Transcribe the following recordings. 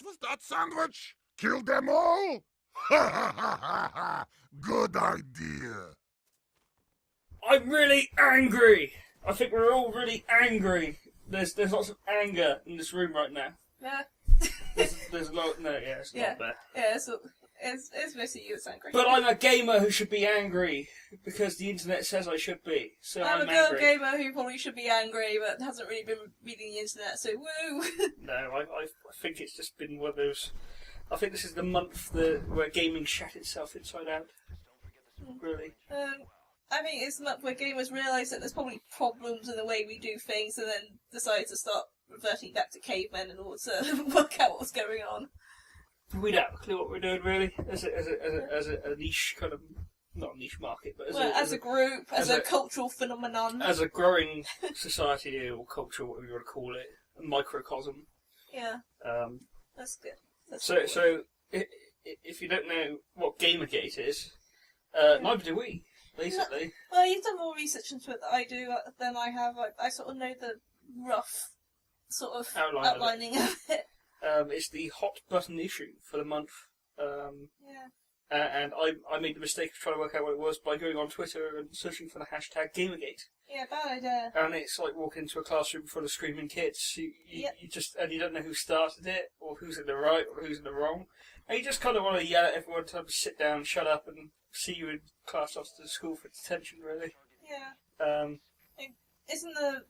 What was that sandwich? Kill them all? Ha ha ha ha ha! Good idea. I'm really angry. I think we're all really angry. There's lots of anger in this room right now. Yeah. There's a lot. No, yeah, it's Yeah. not there. Yeah, so it's mostly you that's angry. But I'm a gamer who should be angry because the internet says I should be. So I'm a girl angry. gamer who probably should be angry, but hasn't really been reading the internet, so woo! No, I think it's just been one of those. I think this is the month where gaming shat itself inside out. Really. I think it's the month where gamers realise that there's probably problems in the way we do things, and then decide to start reverting back to cavemen in order to work out what's going on. We don't have a clue what we're doing really, as a niche kind of, not a niche market, but as a group, as a cultural phenomenon, as a growing society or culture, whatever you want to call it, a microcosm. Yeah, that's good. So if you don't know what GamerGate is, neither do we. Basically. Well, you've done more research into it than I do than I have. I sort of know the rough sort of outlining of it. It's the hot button issue for the month. And I made the mistake of trying to work out what it was by going on Twitter and searching for the hashtag GamerGate. Yeah, bad idea. And it's like walking into a classroom full of screaming kids. You just and you don't know who started it or who's in the right or who's in the wrong. And you just kind of want to yell at everyone, tell them to sit down, shut up, and see you in class after school for detention. Really. Yeah. Isn't the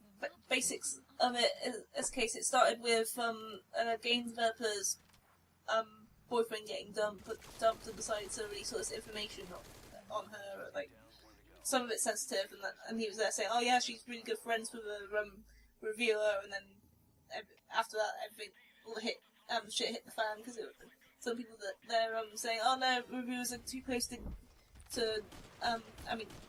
basics of it as case it started with a game developer's boyfriend getting dumped and decided to release all this information on her, like some of it's sensitive, and he was there saying, oh yeah, she's really good friends with a reviewer, and then after that everything all shit hit the fan because some people that they're saying, oh no, reviewers are too close to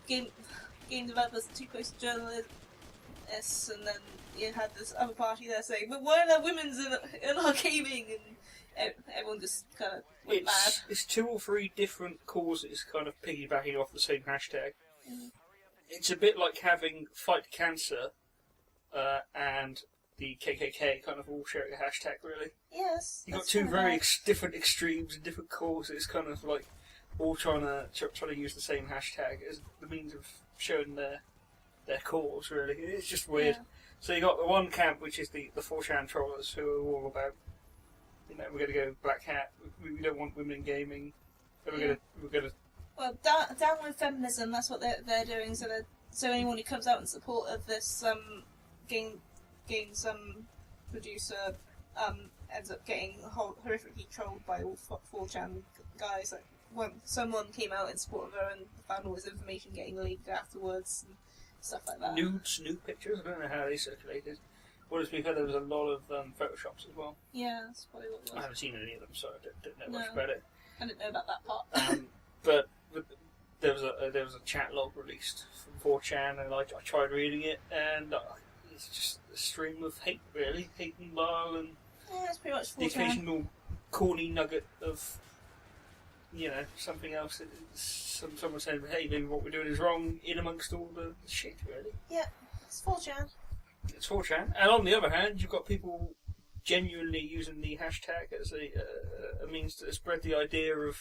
game developers are too close to journalists, and then you had this other party there saying, but why are there women's in our gaming? And everyone just kind of went mad. It's two or three different causes kind of piggybacking off the same hashtag. Mm. It's a bit like having Fight Cancer and the KKK kind of all sharing a hashtag, really. Yes. You've got two very different extremes and different causes, kind of like all trying to use the same hashtag as the means of showing their cause, really. It's just weird. Yeah. So you got the one camp, which is the 4chan trollers, who are all about, we're going to go black hat. We don't want women in gaming. We're going to. Well, down with feminism. That's what they're doing. So anyone who comes out in support of this games producer ends up getting horrifically trolled by all 4chan guys. Like when someone came out in support of her and found all this information getting leaked afterwards and stuff like that. Nude pictures. I don't know how they circulated. Well, as we've heard, there was a lot of photoshops as well. Yeah, that's probably what it was. I haven't seen any of them, so I don't know much about it. I didn't know about that part. But there was a chat log released from 4chan, and I tried reading it, and it's just a stream of hate, really, hate and bile, and it's pretty much 4chan. The occasional corny nugget of something else. Someone saying, "Hey, maybe what we're doing is wrong," in amongst all the shit, really. Yeah, it's 4chan. It's 4chan, and on the other hand, you've got people genuinely using the hashtag as a means to spread the idea of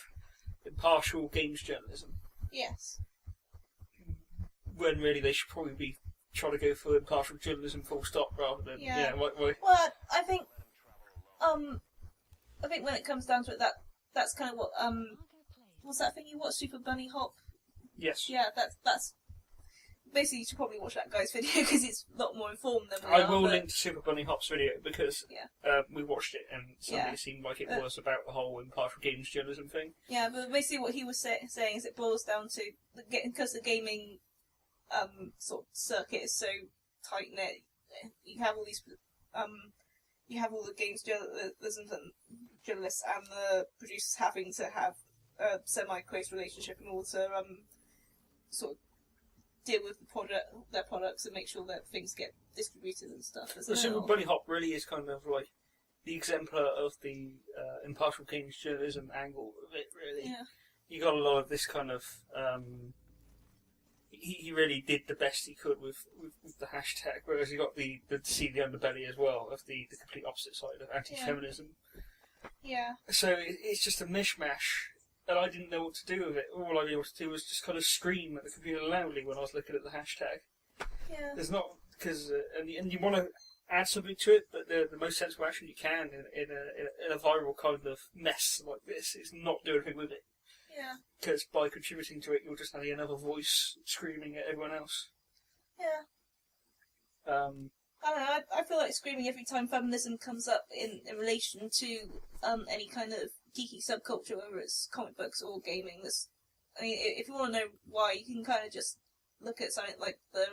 impartial games journalism. Yes. When really they should probably be trying to go for impartial journalism full stop rather than why. Well, I think when it comes down to it, that's kind of what what's that thing you watch, Super Bunny Hop? Yes. Yeah, that's basically, you should probably watch that guy's video because it's a lot more informed than we I are. will link to Super Bunny Hop's video because we watched it and it seemed like it was about the whole impartial games journalism thing. Yeah, but basically what he was saying is it boils down to, because the gaming sort of circuit is so tight-knit, you have all these... you have all the games journalists and the producers having to have a semi-close relationship in order to sort of deal with their products and make sure that things get distributed and stuff. The Super Bunny Hop really is kind of like the exemplar of the impartial games journalism angle of it, really. Yeah. You got a lot of this kind of... he really did the best he could with the hashtag, whereas you got the see the underbelly as well of the complete opposite side of anti-feminism. Yeah. So it's just a mishmash, and I didn't know what to do with it. All I was able to do was just kind of scream at the computer loudly when I was looking at the hashtag. Yeah. There's not, because, and you want to add something to it, but the most sensible action you can in a viral kind of mess like this is not do anything with it. Yeah. Because by contributing to it, you're just having another voice screaming at everyone else. Yeah. I don't know, I feel like screaming every time feminism comes up in relation to any kind of geeky subculture, whether it's comic books or gaming. I mean, if you want to know why, you can kind of just look at something like the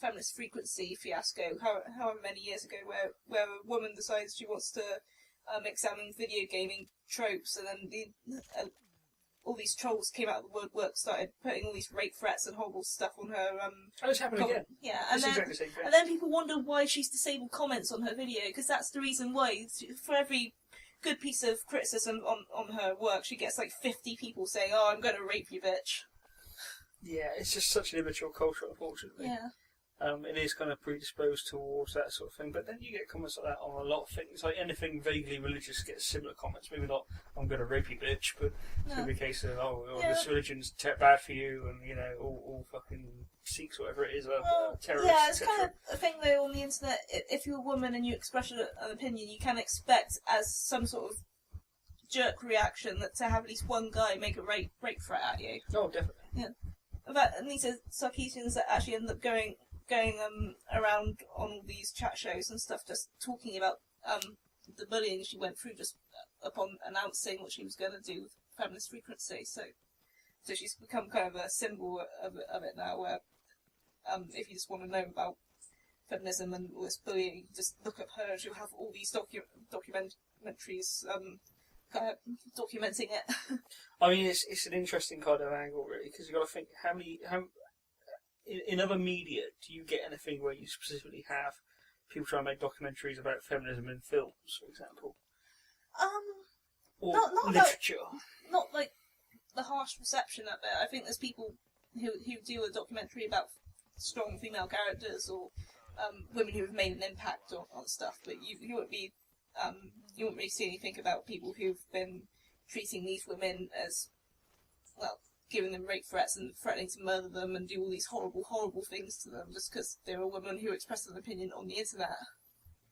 feminist frequency fiasco, however many years ago, where a woman decides she wants to examine video gaming tropes, and then all these trolls came out of the woodwork, started putting all these rape threats and horrible stuff on her. It's happening again. Yeah, and then people wonder why she's disabled comments on her video, because that's the reason why. For every good piece of criticism on her work, she gets like 50 people saying, "Oh, I'm going to rape you, bitch." Yeah, it's just such an immature culture, unfortunately. Yeah. It is kind of predisposed towards that sort of thing, but then you get comments like that on a lot of things. Like anything vaguely religious gets similar comments. Maybe not, "I'm going to rape you, bitch," but it's going to be a case of, this religion's bad for you, and, you know, all fucking Sikhs, whatever it is, terrorists. Yeah, it's kind of a thing, though, on the internet. If you're a woman and you express an opinion, you can expect, as some sort of jerk reaction, that to have at least one guy make a rape threat at you. Oh, definitely. Yeah. And these are Sarkeesians that actually end up going around on all these chat shows and stuff, just talking about the bullying she went through just upon announcing what she was going to do with feminist frequency. So she's become kind of a symbol of it now, where if you just want to know about feminism and all this bullying, just look at her. She'll have all these documentaries kind of documenting it. I mean, it's an interesting kind of angle, really, because you've got to think how in other media do you get anything where you specifically have people trying to make documentaries about feminism in films, for example? Or not literature. Not like the harsh reception of it. I think there's people who do a documentary about strong female characters or women who have made an impact on stuff, but you won't be you won't really see anything about people who've been treating these women as, well, giving them rape threats and threatening to murder them and do all these horrible things to them just because they're a woman who expressed an opinion on the internet.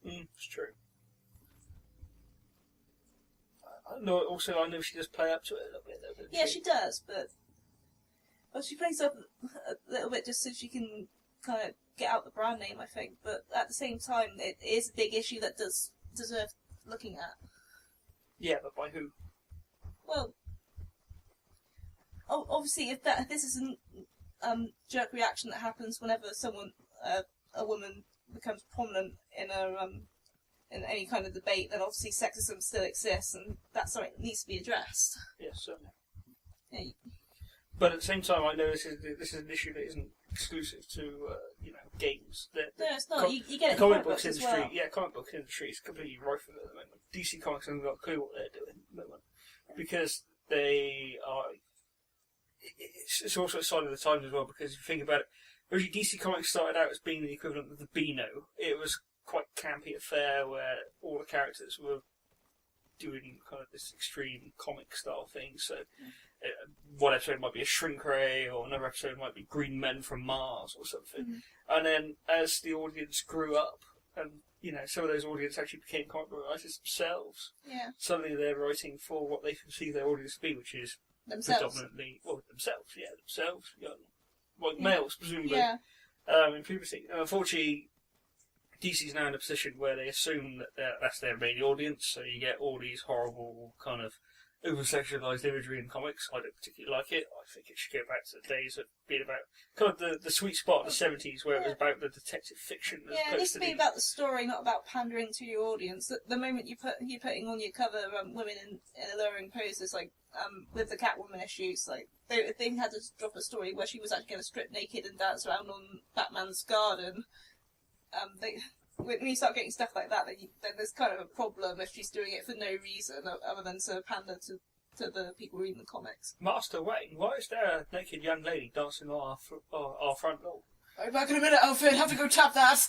It's true. I know she does play up to it a little bit, though, Yeah, she does, but she plays up a little bit just so she can kind of get out the brand name, I think. But at the same time, it is a big issue that does deserve looking at. Yeah, but by who? Well, obviously, if this is a jerk reaction that happens whenever a woman becomes prominent in any kind of debate, then obviously sexism still exists, and that's something that needs to be addressed. Yes, certainly. Yeah. But at the same time, I know this is an issue that isn't exclusive to games. No, it's not. You get it in comic books as industry. well. Yeah, comic book industry is completely rife with it at the moment. DC Comics haven't got a clue what they're doing at the moment because they are. It's also a sign of the times as well, because if you think about it, originally DC Comics started out as being the equivalent of the Beano. It was quite campy affair where all the characters were doing kind of this extreme comic style thing. So one episode might be a shrink ray, or another episode might be Green Men from Mars or something. Mm-hmm. And then as the audience grew up, and some of those audience actually became comic book writers themselves. Yeah. Suddenly they're writing for what they perceive their audience to be, which is predominantly themselves, young males presumably. Yeah. In puberty. And unfortunately, DC's now in a position where they assume that that's their main audience, so you get all these horrible kind of over-sexualised imagery in comics. I don't particularly like it. I think it should go back to the days of being about kind of the sweet spot of the 70s, where it was about the detective fiction. Yeah, it needs to be about the story, not about pandering to your audience. The moment you're putting on your cover women in alluring poses, like with the Catwoman issues, like they had to drop a story where she was actually going to strip naked and dance around on Batman's garden. When you start getting stuff like that, then there's kind of a problem if she's doing it for no reason other than to pander to the people reading the comics. Master Wayne, why is there a naked young lady dancing on our front lawn? I'll be back in a minute, Alfred. Have to go tap that.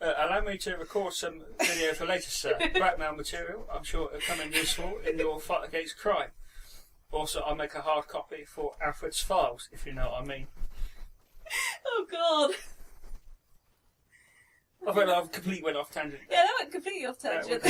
Allow me to record some video for later, sir. Blackmail material. I'm sure it'll come in useful in your fight against crime. Also, I'll make a hard copy for Alfred's files, if you know what I mean. Oh God. I've completely went off tangent. Yeah, that went completely off tangent.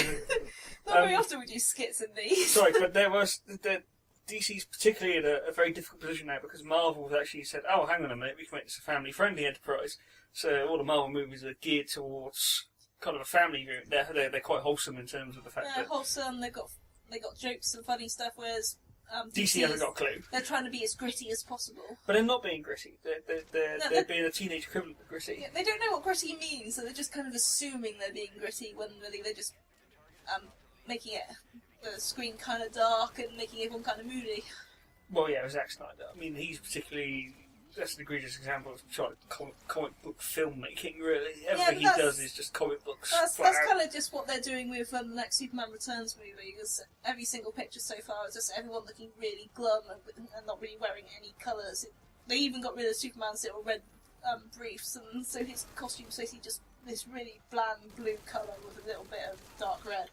Not very often we do skits in these. Sorry, but DC's particularly in a very difficult position now because Marvel has actually said, oh, hang on a minute, we can make this a family-friendly enterprise. So all the Marvel movies are geared towards kind of a family view. They're quite wholesome in terms of the fact that... wholesome, they got jokes and funny stuff, whereas... DC hasn't got a clue. They're trying to be as gritty as possible. But they're not being gritty. They're being a teenage equivalent of gritty. Yeah, they don't know what gritty means, so they're just kind of assuming they're being gritty when really they're just making it the screen kind of dark and making everyone kind of moody. Well, yeah, Zack Snyder. I mean, he's particularly... That's an egregious example of comic book filmmaking, really. Everything he does is just comic books. That's kind of just what they're doing with the next Superman Returns movie, because every single picture so far is just everyone looking really glum and not really wearing any colours. They even got rid of Superman's little red briefs, and so his costume's basically just this really bland blue colour with a little bit of dark red.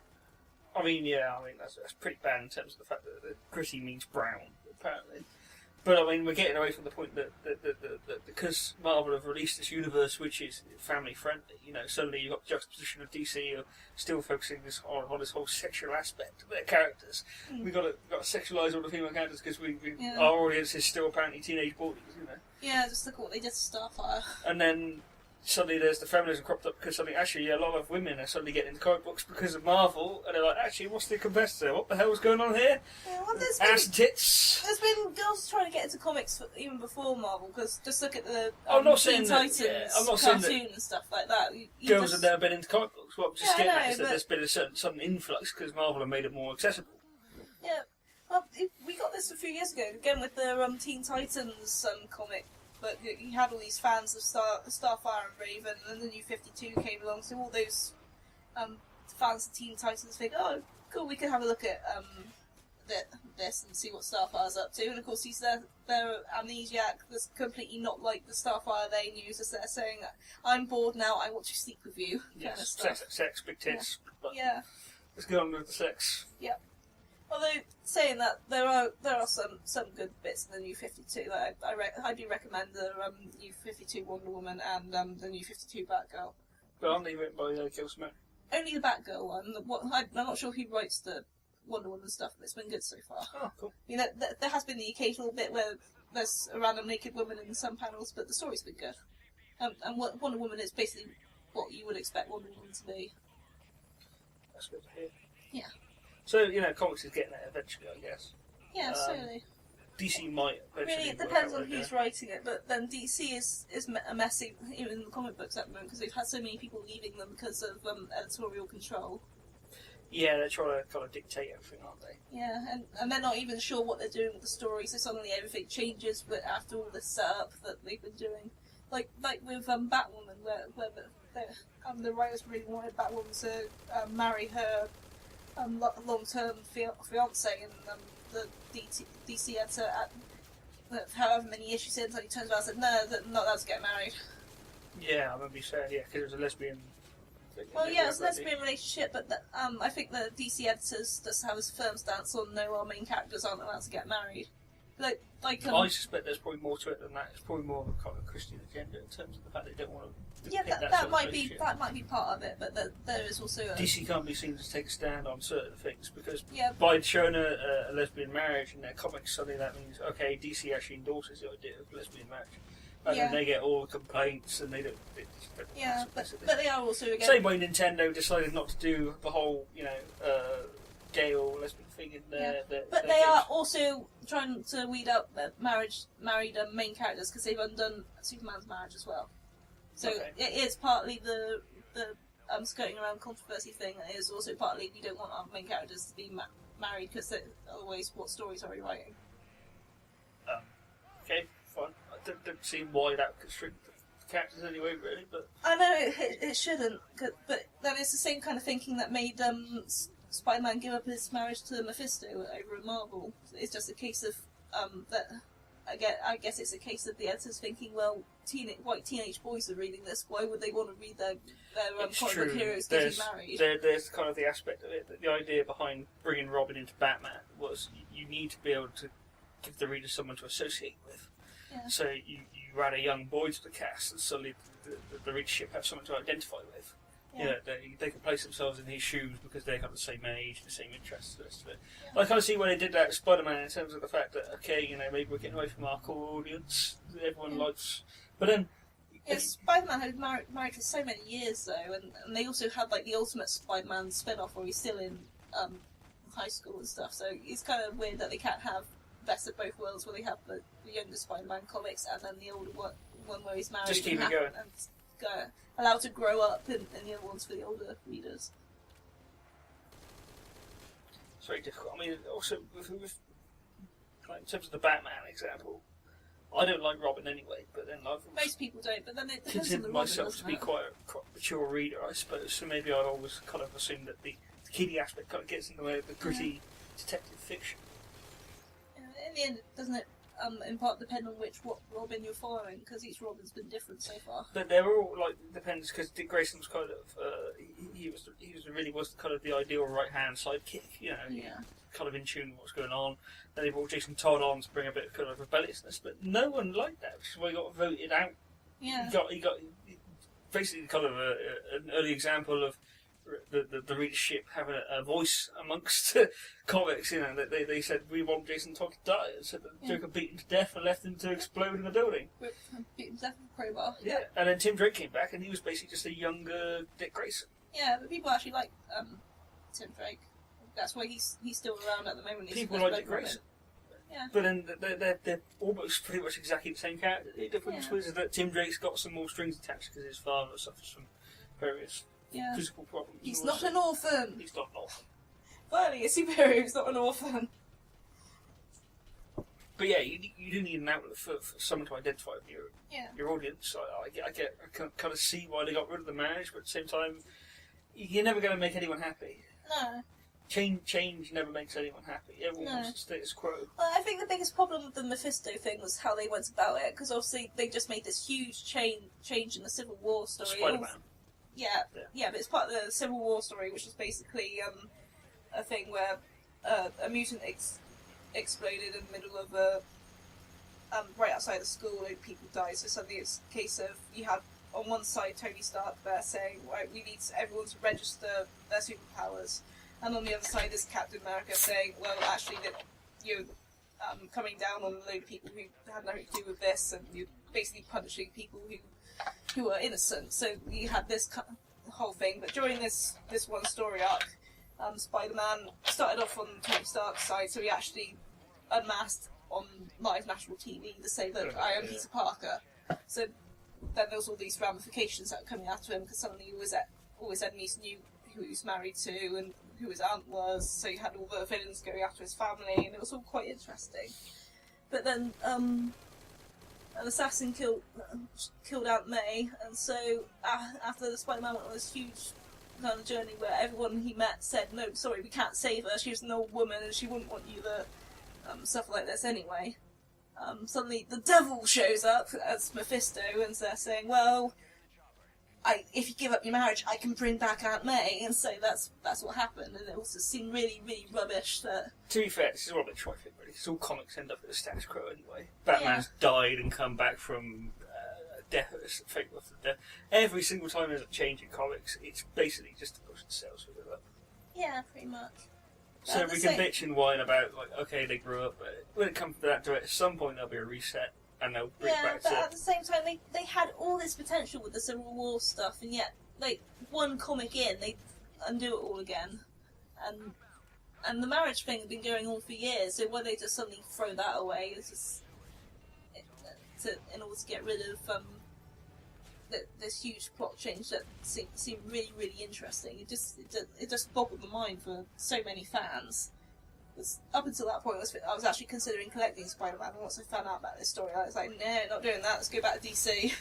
I mean, that's pretty bad in terms of the fact that gritty means brown, apparently. But I mean, we're getting away from the point that because Marvel have released this universe which is family friendly, suddenly you've got the juxtaposition of DC still focusing on this whole sexual aspect of their characters. We've got to sexualise all the female characters because our audience is still apparently teenage boys, Yeah, just look at what they did to Starfire. And then suddenly there's the feminism cropped up because actually a lot of women are suddenly getting into comic books because of Marvel, and they're like, actually, what's the competitor? What the hell's going on here? Yeah, well, ass and tits. There's been girls trying to get into comics even before Marvel, because just look at the Teen Titans cartoon and stuff like that. Girls have never been into comic books. What I'm just getting at is that there's been a sudden influx because Marvel have made it more accessible. Yeah, well, we got this a few years ago, again with the Teen Titans comic. But you had all these fans of Starfire and Raven, and the New 52 came along, so all those fans of Teen Titans think, oh, cool, we can have a look at this and see what Starfire's up to. And of course, he's their amnesiac that's completely not like the Starfire they knew, just there saying, I'm bored now, I want to sleep with you. Yes, kind of stuff. sex, big tits. Yeah. Let's go on with the sex. Yeah. Although, saying that, there are some good bits in the New 52. Like, I do recommend the New 52 Wonder Woman and the New 52 Batgirl. But aren't they written by Gil Smith? Only the Batgirl one. I'm not sure who writes the Wonder Woman stuff, but it's been good so far. Oh, cool. There has been the occasional bit where there's a random naked woman in some panels, but the story's been good. And Wonder Woman is basically what you would expect Wonder Woman to be. That's good to hear. Yeah. So, comics is getting there eventually, I guess. Yeah, slowly. DC might eventually... Really, it depends on who's writing it, but then DC is a messy, even in the comic books at the moment, because they've had so many people leaving them because of editorial control. Yeah, they're trying to kind of dictate everything, aren't they? Yeah, and they're not even sure what they're doing with the story, so suddenly everything changes but after all this setup that they've been doing. Like with Batwoman, where the writers really wanted Batwoman to marry her long-term fiance, and the DC had to, however many issues in, so he turns around and said, no, they're not allowed to get married. Yeah, I remember you saying, because it was a lesbian thing. Well, yeah, it's a lesbian relationship, but I think the DC editors just have a firm stance on no, our main characters aren't allowed to get married. I suspect there's probably more to it than that. It's probably more of a kind of Christian agenda in terms of the fact they don't want to. Yeah, that might be part of it, but there is also DC can't be seen to take a stand on certain things because by showing a lesbian marriage in their comics, suddenly that means okay, DC actually endorses the idea of lesbian marriage, and then they get all the complaints and they don't. But they are also again. Same way Nintendo decided not to do the whole gay or lesbian thing in their. But they are also trying to weed out married main characters because they've undone Superman's marriage as well. So it is partly the skirting around controversy thing. It is also partly we don't want our main characters to be married because otherwise, what stories are we writing? Okay, fine. I don't see why that could shrink the characters anyway, really. But I know it shouldn't. But then it's the same kind of thinking that made Spider-Man give up his marriage to Mephisto over at Marvel. It's just a case of that. I guess it's a case of the editors thinking, well, white teenage boys are reading this. Why would they want to read their It's comic book true. heroes getting married? There's kind of the aspect of it that the idea behind bringing Robin into Batman was you need to be able to give the reader someone to associate with. Yeah. So you add a young boy to the cast, and suddenly the readership have someone to identify with. Yeah. You know, they can place themselves in his shoes because they're kind of the same age, the same interests, the rest of it. Yeah. I kind of see why they did that with Spider-Man in terms of the fact that, okay, you know, maybe we're getting away from our core audience that everyone likes. But then... Yeah, Spider-Man had married for so many years, though, and they also had, like, the Ultimate Spider-Man spin-off where he's still in high school and stuff, so it's kind of weird that they can't have best of both worlds, where they have the younger Spider-Man comics and then the older one where he's married. Just keep it going. And allowed to grow up in the other ones for the older readers. It's very difficult. I mean, also, with like, in terms of the Batman example, I don't like Robin anyway, but then I've most people don't, but then it depends on considered the myself to be quite a mature reader, I suppose, so maybe I always kind of assume that the kiddie aspect kind of gets in the way of the gritty detective fiction. In the end, doesn't it in part depend on what Robin you're following, because each Robin's been different so far. But they're all, like, depends, because Dick Grayson was kind of, he really was kind of the ideal right-hand sidekick, you know, kind of in tune with what's going on. Then they brought Jason Todd on to bring a bit of kind of rebelliousness, but no one liked that, which is why he got voted out. Yeah. He got basically kind of an early example of the readership having a voice amongst comics. You know, they said we want Jason Todd to die, and said that Joker beat him to death and left him to explode in a building. Beat him to death with a crowbar. Yeah, and then Tim Drake came back, and he was basically just a younger Dick Grayson. Yeah, but people actually like Tim Drake. That's why he's still around at the moment. People like Dick Grayson. Yeah. But then they're almost pretty much exactly the same character. The difference is that Tim Drake's got some more strings attached because his father suffers from various physical problems. He's not an orphan. He's not an orphan. Finally, a superhero who's not an orphan. But yeah, you do need an outlet for someone to identify with your audience. I can kind of see why they got rid of the marriage, but at the same time, you're never going to make anyone happy. No. Change never makes anyone happy. Everyone wants the status quo. Well, I think the biggest problem with the Mephisto thing was how they went about it, because obviously they just made this huge change in the Civil War story. Spider-Man. Yeah, but it's part of the Civil War story, which was basically a thing where a mutant exploded in the middle of right outside the school, and people died. So suddenly it's a case of you have on one side Tony Stark there saying, right, we need everyone to register their superpowers. And on the other side is Captain America saying, well, actually, that you're coming down on a load of people who had nothing to do with this, and you're basically punishing people who are innocent. So you had this whole thing. But during this one story arc, Spider-Man started off on Tony Stark's side, so he actually unmasked on live national TV to say that I am Peter Parker. So then there was all these ramifications that were coming after him, because suddenly all his enemies knew who he was married to and who his aunt was, so you had all the villains going after his family, and it was all quite interesting. But then an assassin killed Aunt May, and so after the Spider-Man went on this huge kind of journey where everyone he met said, no, sorry, we can't save her, she was an old woman and she wouldn't want you to stuff like this anyway. Suddenly the devil shows up as Mephisto, and they're saying, well, if you give up your marriage, I can bring back Aunt May, and so that's what happened, and it also seemed really, really rubbish that... To be fair, this is all a bit trifling, really, because all comics end up at the status quo anyway. Batman's died and come back from death, fate of the death. Every single time there's a change in comics, it's basically just to push the sales figure up. Yeah, pretty much. So we can bitch and whine about, like, okay, they grew up, but when it comes to that, at some point there'll be a reset. And they'll bring it back but to... at the same time, they had all this potential with the Civil War stuff, and yet, like, one comic in, they undo it all again. And the marriage thing had been going on for years, so why they just suddenly throw that away is just... in order to get rid of this huge plot change that seemed really, really interesting. It just boggled the mind for so many fans. Up until that point, I was actually considering collecting Spider-Man, and once I found out about this story, I was like, no, not doing that, let's go back to DC.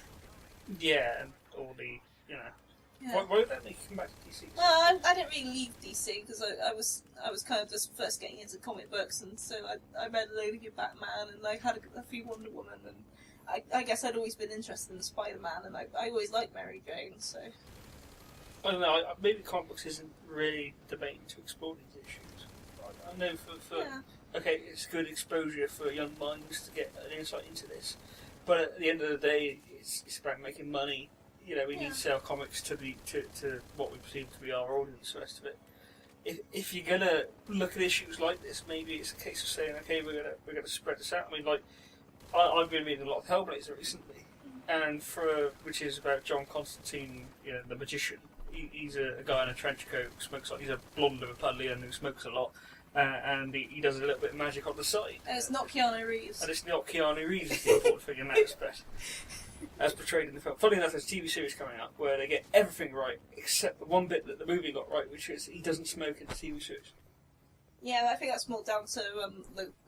Yeah, and all the, you know... Yeah. Why would that make you come back to DC? Well, I didn't really leave DC, because I was kind of just first getting into comic books, and so I read a load of your Batman, and I had a few Wonder Woman, and I guess I'd always been interested in Spider-Man, and I always liked Mary Jane, so... I don't know, maybe comic books isn't really the main to explore these issues. I know for okay, it's good exposure for young minds to get an insight into this, but at the end of the day, it's about making money. You know, we need to sell comics to what we perceive to be our audience, the rest of it. If you're gonna look at issues like this, maybe it's a case of saying, okay, we're gonna spread this out. I mean, like, I've been reading a lot of Hellblazer recently, and which is about John Constantine, you know, the magician. He's a guy in a trench coat who smokes. He's a blonde of a Pudlian who smokes a lot, and he does a little bit of magic on the side. And it's not Keanu Reeves. And it's not Keanu Reeves is the important thing in that respect, as portrayed in the film. Funny enough, there's a TV series coming up where they get everything right except the one bit that the movie got right, which is he doesn't smoke in the TV series. Yeah, I think that's more down to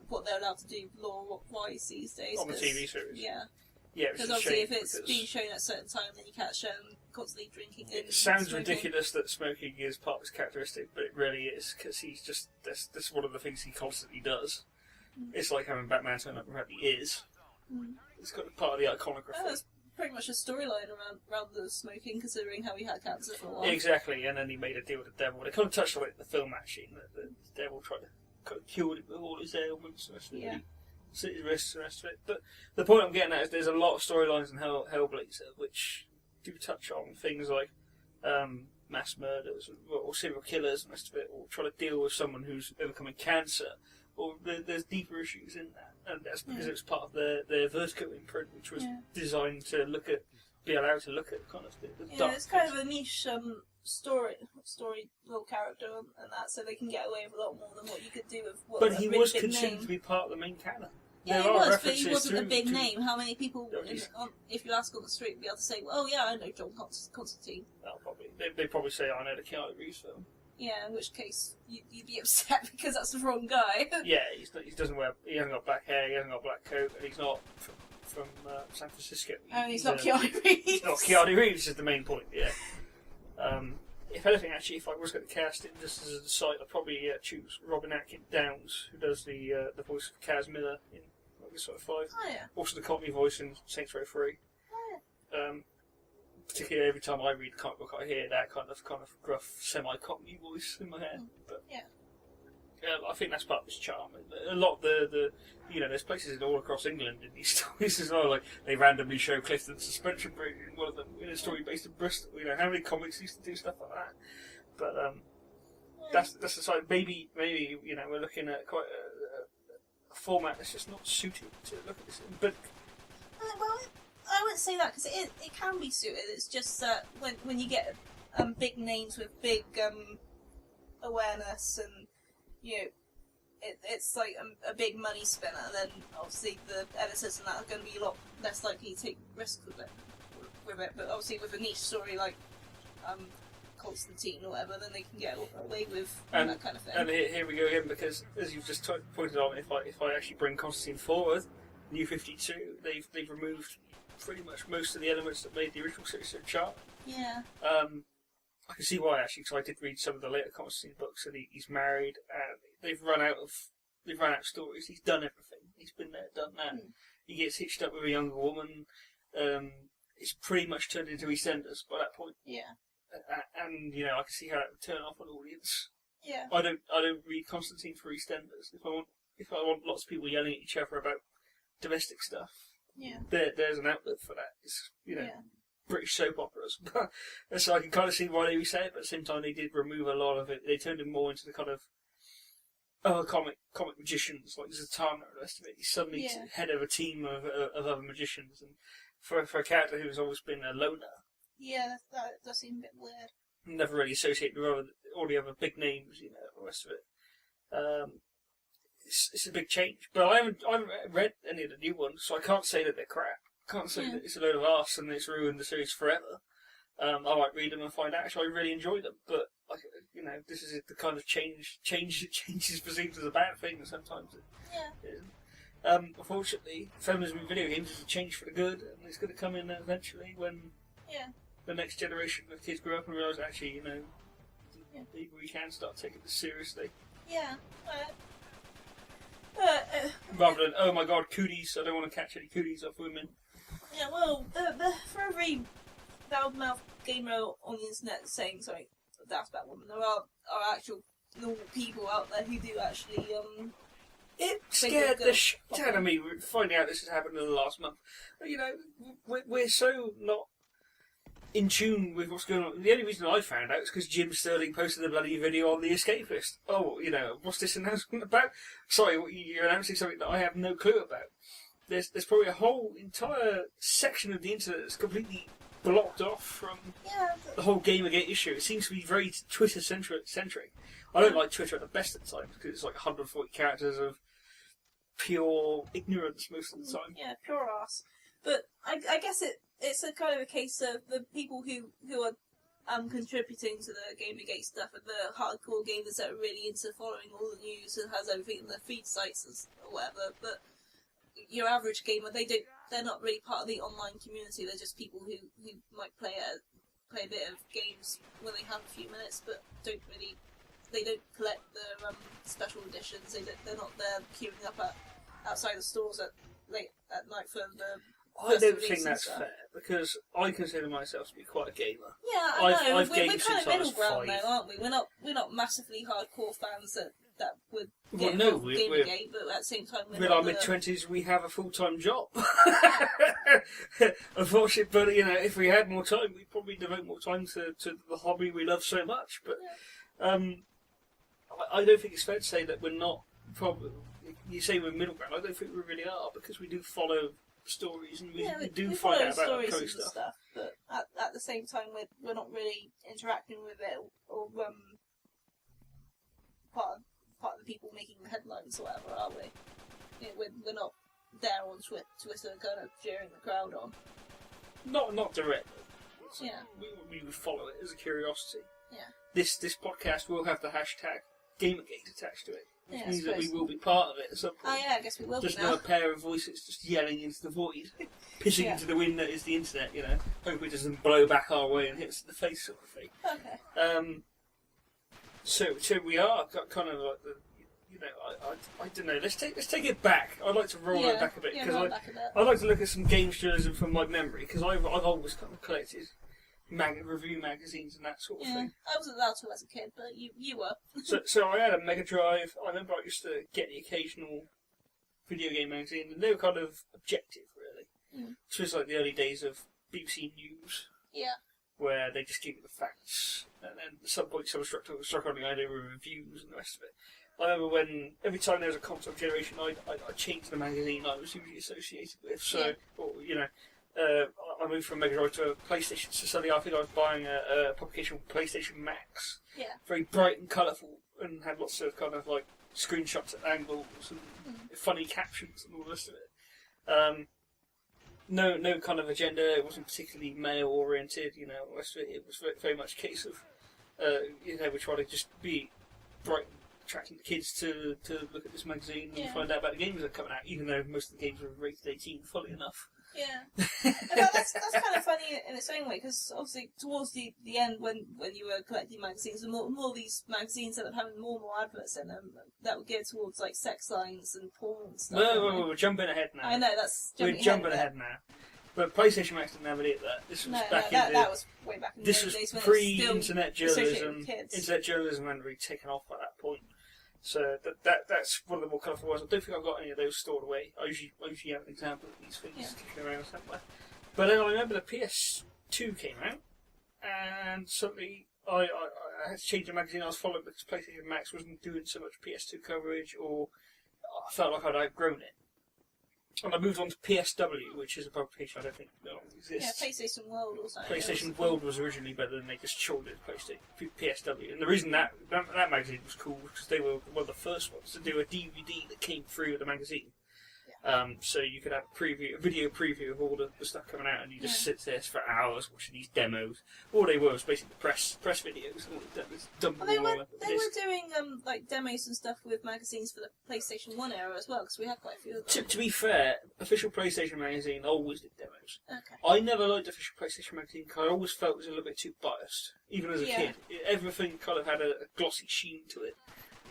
what they're allowed to do law-wise these days. On the TV series. Yeah. Yeah, because obviously if it's being shown at a certain time, then you can't show them constantly drinking. It sounds ridiculous that smoking is part of his characteristic, but it really is, because he's just, this is one of the things he constantly does. It's like having Batman turn up without the ears. It's got part of the iconography. That's pretty much a storyline around the smoking, considering how he had cancer for a while. Yeah, exactly, and then he made a deal with the devil. They kind of touched on it in the film, actually, that the devil tried to kind of cure him with all his ailments and the rest of it. Slit his wrists and the rest of it. But the point I'm getting at is there's a lot of storylines in Hellblazer which do touch on things like mass murders or serial killers and the rest of it, or trying to deal with someone who's overcoming cancer, or there's deeper issues in that, and that's because it was part of their Vertigo imprint, which was designed to be allowed to look at kind of the dark. It's kind of a niche story little character and that, so they can get away with a lot more than what you could do with what. But he was considered to be part of the main canon. Yeah, he was, but he wasn't a big name. How many people, if you ask on the street, would be able to say, "Oh yeah, I know John Constantine"? Well, probably they probably say, "I know the Keanu Reeves film." Yeah, in which case you'd be upset because that's the wrong guy. Yeah, he hasn't got black hair, he hasn't got a black coat, and he's not from San Francisco. And he's not Keanu Reeves. He's not Keanu Reeves is the main point. Yeah. If anything, actually, if I was going to cast him just as a aside, I'd probably choose Robin Atkin Downs, who does the voice of Kaz Miller in Sort of 5. Oh yeah. Also the Cockney voice in Saints Row 3. Oh yeah. Particularly every time I read the comic book, I hear that kind of gruff, semi-Cockney voice in my head. But I think that's part of his charm. A lot of the there's places all across England in these stories as well. Like they randomly show Clifton's suspension bridge in one of them in a story based in Bristol. You know, how many comics used to do stuff like that? But that's the side. Maybe we're looking at quite a format that's just not suited to look at this. But well, I wouldn't say that because it can be suited. It's just that when you get big names with big awareness and it's like a big money spinner, then obviously the editors and that are going to be a lot less likely to take risks with it. But obviously with a niche story like Constantine or whatever, then they can get away with that kind of thing. And here we go again, because as you've just pointed out, if I actually bring Constantine forward, New 52, they've removed pretty much most of the elements that made the original series so charming. Yeah. I can see why, actually, because I did read some of the later Constantine books, and he's married, and they've run out of stories. He's done everything. He's been there, done that. He gets hitched up with a younger woman. It's pretty much turned into EastEnders by that point. Yeah. And I can see how that would turn off an audience. Yeah. I don't read Constantine for EastEnders. If I want lots of people yelling at each other about domestic stuff, there's an outlet for that. It's British soap operas. So I can kind of see why they say it, but at the same time they did remove a lot of it. They turned him more into the kind of comic magicians like Zatanna and the rest of it. He's suddenly head of a team of other magicians, and for a character who's always been a loner. Yeah, that does seem a bit weird. Never really associated with all the other big names, the rest of it. It's a big change, but I haven't read any of the new ones, so I can't say that they're crap. I can't say that it's a load of arse and it's ruined the series forever. I might read them and find out actually I really enjoy them, but this is the kind of change is perceived as a bad thing, and sometimes it isn't. Unfortunately, feminism in video games is a change for the good, and it's going to come in eventually when the next generation of kids grow up and realise actually, we can start taking this seriously. Yeah. Rather than, oh my god, cooties, I don't want to catch any cooties off women. Yeah, well, for every loudmouth gamer on the internet saying something that's about women, there are actual normal people out there who do actually It scared the shit out of me finding out this has happened in the last month. You know, we're so not in tune with what's going on. The only reason I found out is because Jim Sterling posted a bloody video on The Escapist. Oh, you know, what's this announcement about? Sorry, you're announcing something that I have no clue about. There's probably a whole entire section of the internet that's completely blocked off from the whole GamerGate issue. It seems to be very Twitter-centric. I don't like Twitter at the best of the time because it's like 140 characters of pure ignorance most of the time. Yeah, pure ass. But I guess it's a kind of a case of the people who are contributing to the GamerGate stuff are the hardcore gamers that are really into following all the news and has everything in their feed sites or whatever. But your average gamer, they're not really part of the online community. They're just people who might play a bit of games when they have a few minutes, but they don't collect the special editions. They're not there queuing up outside the stores late at night for the. I don't think that's fair because I consider myself to be quite a gamer. Yeah, I know. I've We're gamed kind since of I was middle ground 5. though, aren't we? We're not massively hardcore fans that would Well, get no, involved with GamerGate, but at the same time we're With not our the- mid-20s, we have a full-time job. Unfortunately, but you know, if we had more time, we'd probably devote more time to the hobby we love so much. But I don't think it's fair to say that we're not. Probably, you say we're middle ground. I don't think we really are because we do follow stories and we do find out about stories cool and stuff. But at the same time, we're not really interacting with it or part of the people making the headlines or whatever, are we? You know, we're not there on Twitter kind of cheering the crowd on. Not directly. Yeah. We would follow it as a curiosity. Yeah. This podcast will have the hashtag GamerGate attached to it, which Yeah, I means that we suppose. will be part of it at some point. Oh yeah, I guess we will Just be know now. a pair of voices just yelling into the void, pissing Yeah. into the wind that is the internet, you know. Hope it doesn't blow back our way and hit us in the face sort of thing. Okay. So we are kind of like the, you know, I don't know. Let's take it back. I'd like to roll it back a bit because roll back a bit. I'd like to look at some games journalism from my memory because I've always kind of collected review magazines and that sort of Yeah, thing. I wasn't allowed to as a kid, but you were. So I had a Mega Drive. I remember I used to get the occasional video game magazine, and they were kind of objective, really. Mm. It was like the early days of BBC News, Yeah. where they just give you the facts, and then at some point someone struck on the idea of reviews and the rest of it. I remember when every time there was a console generation, I'd change the magazine I was usually associated with. So, Yeah. or, you know. I moved from Mega Drive to a PlayStation, so suddenly I think I was buying a publication called PlayStation Max. Yeah. Very bright and colourful, and had lots of kind of like screenshots at angles and funny captions and all the rest of it. No kind of agenda. It wasn't particularly male oriented. You know, the rest of it. It was very much a case of you know, we try to just be bright, attracting the kids to look at this magazine and find out about the games that are coming out. Even though most of the games were rated 18, fully enough. Yeah, but that's kind of funny in its own way because obviously towards the end when you were collecting magazines, the more of these magazines ended up having more and more adverts in them that would go towards like sex lines and porn and stuff. No, we're jumping ahead now. I know that's we're jumping ahead now. But PlayStation Max didn't have any of that. This was back in the. That was way back in the This days was when pre-internet it was still associated journalism. with kids. Internet journalism hadn't really taken off at that point. So that's one of the more colourful ones. I don't think I've got any of those stored away. I usually have an example of these things kicking around somewhere. But then I remember the PS2 came out, and suddenly I had to change the magazine I was following because PlayStation Max wasn't doing so much PS2 coverage, or I felt like I'd outgrown it. And I moved on to PSW, which is a publication I don't think no longer exists. Yeah, PlayStation World or something. PlayStation World was originally better than they just shortened it to PSW. And the reason that magazine was cool was because they were one of the first ones to do a DVD that came through with the magazine. So you could have a video preview of all the stuff coming out, and you just sit there for hours watching these demos. All they were was basically press videos. All the demos, dump Well, them all up they were doing like demos and stuff with magazines for the PlayStation 1 era as well, because we had quite a few of them. To be fair, official PlayStation magazine always did demos. Okay. I never liked official PlayStation magazine because I always felt it was a little bit too biased, even as a kid. Everything kind of had a glossy sheen to it,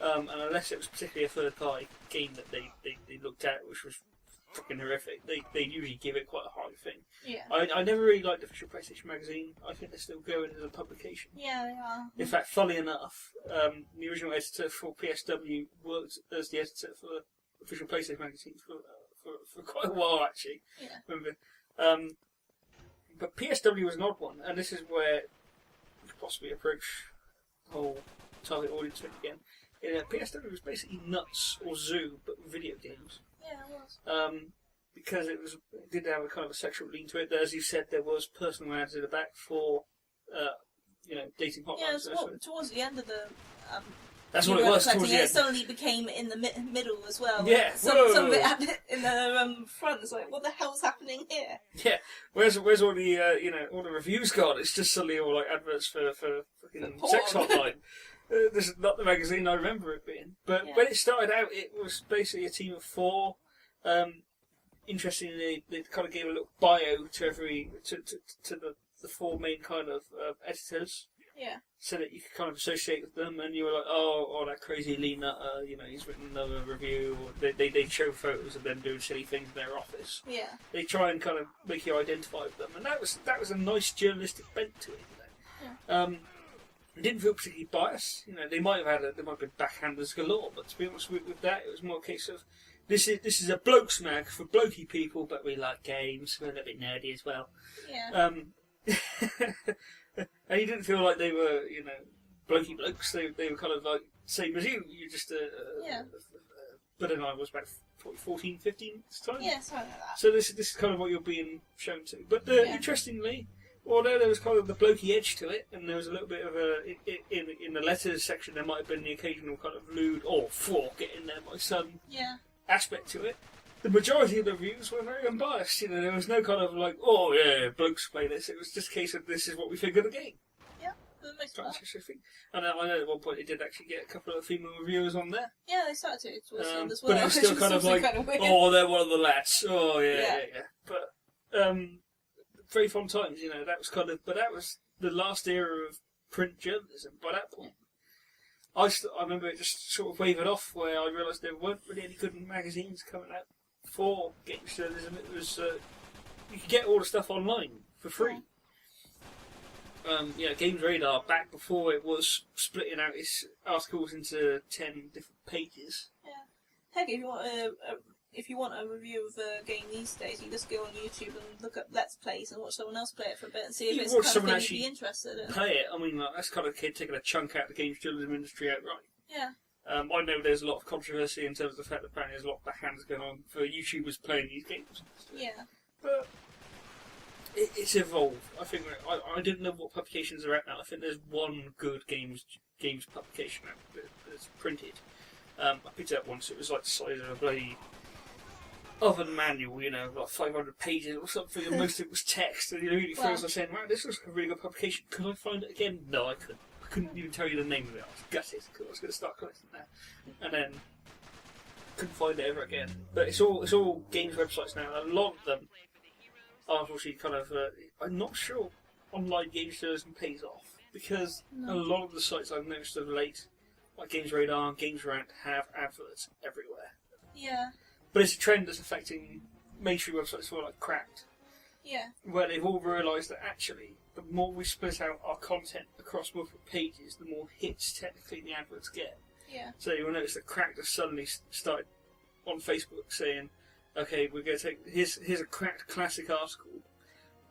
and unless it was particularly a third-party game that they looked at, which was fucking horrific. They usually give it quite a high thing. Yeah. I never really liked Official PlayStation Magazine. I think they're still going as a publication. Yeah, they are. In fact, funny enough, the original editor for PSW worked as the editor for Official PlayStation Magazine for quite a while, actually. Yeah. Remember? But PSW was an odd one, and this is where we could possibly approach the whole target audience thing again. PSW was basically Nuts or Zoo, but with video games. Yeah, it was. Because it did have a kind of a sexual lean to it. As you said, there was personal ads in the back for, dating hotlines. Yeah, towards the end of the. That's what it was. Towards the it end. suddenly became in the middle as well. Yeah. Some of it in the front. It's like, what the hell's happening here? Yeah. Where's all the all the reviews gone? It's just suddenly all like adverts for fucking sex hotline. This is not the magazine I remember it being. But when it started out, it was basically a team of 4. Interestingly, they kind of gave a little bio to the 4 main kind of editors. Yeah. So that you could kind of associate with them, and you were like, oh, that crazy Lee Nutter, he's written another review. Or they show photos of them doing silly things in their office. Yeah. They try and kind of make you identify with them, and that was a nice journalistic bent to it. Yeah. It didn't feel particularly biased. They might have been backhanders galore, but to be honest with that, it was more a case of this is a blokes mag for blokey people, but we like games. We're a little bit nerdy as well. Yeah. And you didn't feel like they were, blokey blokes. They were kind of like same as you. You're just but then I was about 14, 15 this time. Yeah, something like that. So this is kind of what you're being shown to. But interestingly, although there was kind of the blokey edge to it, and there was a little bit of in the letters section, there might have been the occasional kind of lewd or for get in there my son aspect to it. The majority of the reviews were very unbiased. There was no kind of like, oh yeah, blokes play this. It was just a case of this is what we think of the game. Yeah, for the most part. And I know at one point they did actually get a couple of female reviewers on there. Yeah, they started to towards the end as well. But it was still kind of like, oh, they're one of the lads. Oh yeah. But very fun times. That was but that was the last era of print journalism. By that point, I remember it just sort of wavered off where I realised there weren't really any good magazines coming out for games journalism. It was you could get all the stuff online for free. Games Radar, back before it was splitting out its articles into 10 different pages. Yeah. Heck, if you want a review of a game these days, you just go on YouTube and look up Let's Plays and watch someone else play it for a bit and see if it's the kind of thing you'd be interested in. Play it. I mean, that's kind of a kid taking a chunk out of the games journalism industry outright. Yeah. I know there's a lot of controversy in terms of the fact that apparently there's a lot of backhands going on for YouTubers playing these games. Yeah. But it's evolved. I think I didn't know what publications are out now. I think there's one good games publication out that's printed. I picked it up once. It was like the size of a bloody oven manual, like 500 pages or something, and most of it was text. And really feels like saying, wow, this was a really good publication. Could I find it again? No, I couldn't. I couldn't even tell you the name of it. I was gutted because I was going to start collecting that, and then couldn't find it ever again. But it's all games websites now. And a lot of them are unfortunately kind of. I'm not sure online games journalism pays off because a lot of the sites I've noticed of late, like Games Radar, Games Rant, have adverts everywhere. Yeah. But it's a trend that's affecting mainstream websites like Cracked. Yeah. Where they've all realised that actually, the more we split out our content across multiple pages, the more hits technically the adverts get. Yeah. So you'll notice that Cracked has suddenly started on Facebook saying, okay, we're going to take, here's a Cracked classic article,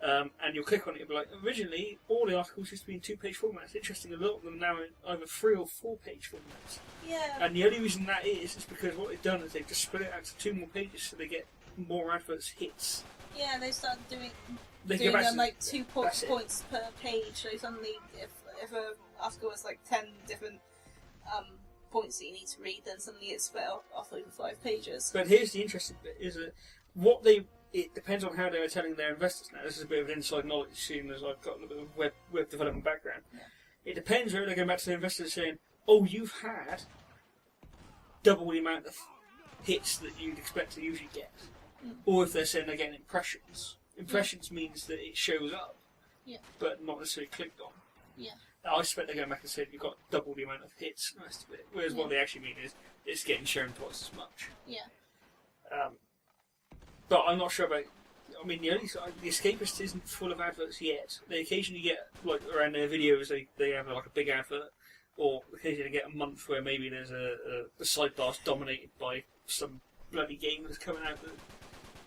and you'll click on it and be like, originally, all the articles used to be in 2-page formats. Interesting, a lot of them now in either 3 or 4-page formats. Yeah. And the only reason that is because what they've done is they've just split it out to 2 more pages so they get more adverts hits. Yeah, they started doing them like 2 points per page. So suddenly, if an article has like 10 different points that you need to read, then suddenly it's split off over 5 pages. But here's the interesting bit: is that it depends on how they are telling their investors. Now, this is a bit of an inside knowledge, seeing as I've got a little bit of web development background. Yeah. It depends whether they're going back to their investors saying, "Oh, you've had double the amount of hits that you'd expect to usually get," or if they're saying they're getting impressions. Impressions means that it shows up, but not necessarily clicked on. Yeah. I expect they're going back and saying you've got double the amount of hits and the rest of it. Whereas what they actually mean is it's getting shown twice as much. Yeah. But I'm not sure about. I mean, the Escapist isn't full of adverts yet. They occasionally get like around their videos, they have like a big advert, or occasionally get a month where maybe there's the sidebar's dominated by some bloody game that's coming out that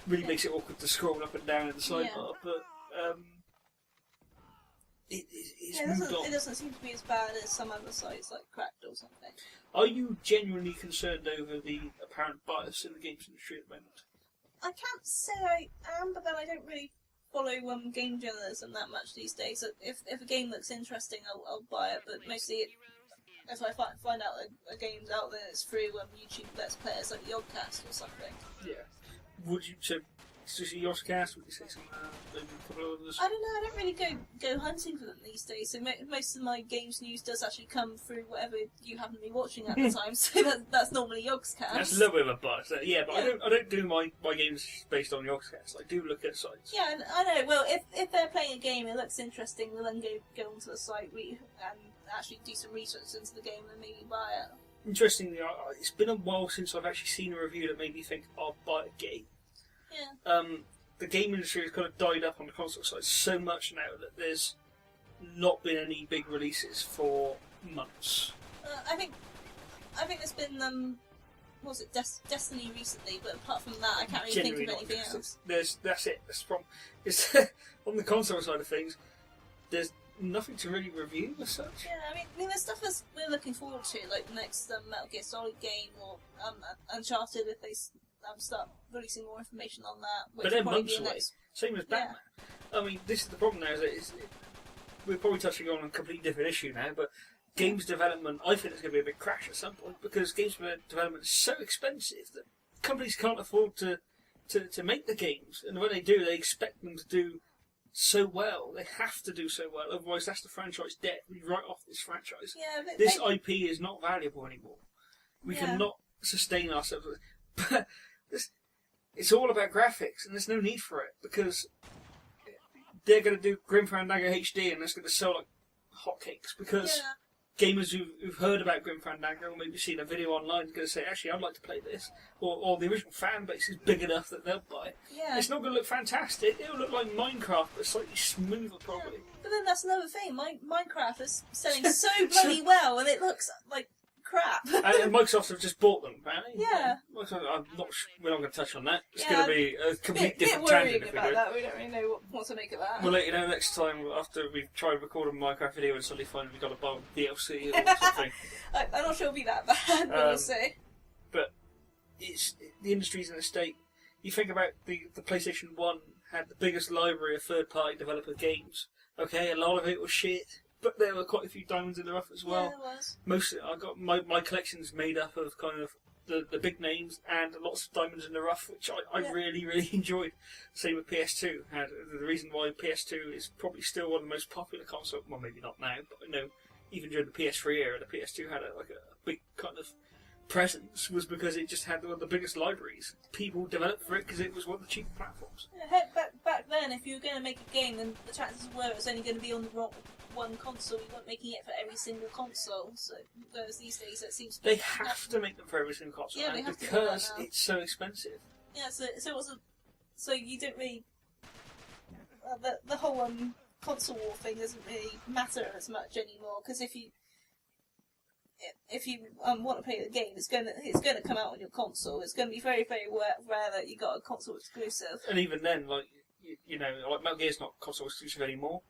really makes it awkward to scroll up and down in the sidebar. But it's moved on. It doesn't seem to be as bad as some other sites like Cracked or something. Are you genuinely concerned over the apparent bias in the games industry at the moment? I can't say I am, but then I don't really follow game journalism that much these days. So if a game looks interesting, I'll buy it. But mostly, if I find out a game's out there, it's through YouTube Let's Players like the Oddcast or something. Yeah. Would you see Yogscast? Would you say some maybe a couple of others? I don't know. I don't really go hunting for them these days. So most of my games news does actually come through whatever you happen to be watching at the time. So that's normally Yogscast. That's a little bit of a bias. Yeah, but yeah. I don't do my games based on Yogscast. I do look at sites. Yeah, I know. Well, if they're playing a game, it looks interesting. We'll then go onto the site and actually do some research into the game and maybe buy it. Interestingly, it's been a while since I've actually seen a review that made me think I'll buy a game. Yeah. The game industry has kind of died up on the console side so much now that there's not been any big releases for months. I think there's been what was it, Destiny recently, but apart from that, I can't really think of anything else. That's it. That's the problem. It's on the console side of things. There's nothing to really review as such. Yeah, I mean, there's stuff that we're looking forward to, like the next Metal Gear Solid game or Uncharted if they start releasing more information on that. Which But they're will probably months be away. next. Same as Batman. I mean, this is the problem now. Is that we're probably touching on a completely different issue now, but games development, I think, is going to be a big crash at some point because games development is so expensive that companies can't afford to make the games, and when they do, they expect them to do so well. They have to do so well, otherwise that's the franchise dead. We write off this franchise. Yeah, This IP is not valuable anymore. We cannot sustain ourselves. But it's all about graphics, and there's no need for it because they're going to do Grim Fandango HD, and that's going to sell like hotcakes because gamers who've heard about Grim Fandango or maybe seen a video online are going to say, actually, I'd like to play this, or the original fan base is big enough that they'll buy it. Yeah. It's not going to look fantastic. It'll look like Minecraft, but slightly smoother, probably. Yeah. But then that's another thing. Minecraft is selling so bloody well, and it looks like crap. And Microsoft have just bought them, apparently. Yeah. I'm not. We're not going to touch on that. It's Yeah, going to be a complete different bit worrying tangent if we about do. that. We don't really know what to make of that. We'll let you know next time after we've tried to record a Minecraft video and suddenly find we've got a bug DLC or something. I'm not sure it'll be that bad, but we'll see. But the industry's in a state. You think about the PlayStation 1 had the biggest library of third-party developer games. Okay, a lot of it was shit, but there were quite a few diamonds in the rough as well. Yeah, there was. Mostly, I got my collection's made up of kind of the big names and lots of diamonds in the rough, which I really, really enjoyed. Same with PS2. The reason why PS2 is probably still one of the most popular consoles, well, maybe not now, but I know even during the PS3 era, the PS2 had a big kind of presence, was because it just had one of the biggest libraries. People developed for it because it was one of the cheaper platforms. Yeah, heck, back then, if you were going to make a game, then the chances were it was only going to be on the one console. You weren't making it for every single console. So, whereas these days, it seems to be They have to make them for every single console Yeah, they have to do because that now. it's so expensive. Yeah, so you don't really the whole console war thing doesn't really matter as much anymore because if you want to play the game, it's going to come out on your console. It's going to be very, very rare that you got a console exclusive. And even then, like like Metal Gear's not console exclusive anymore.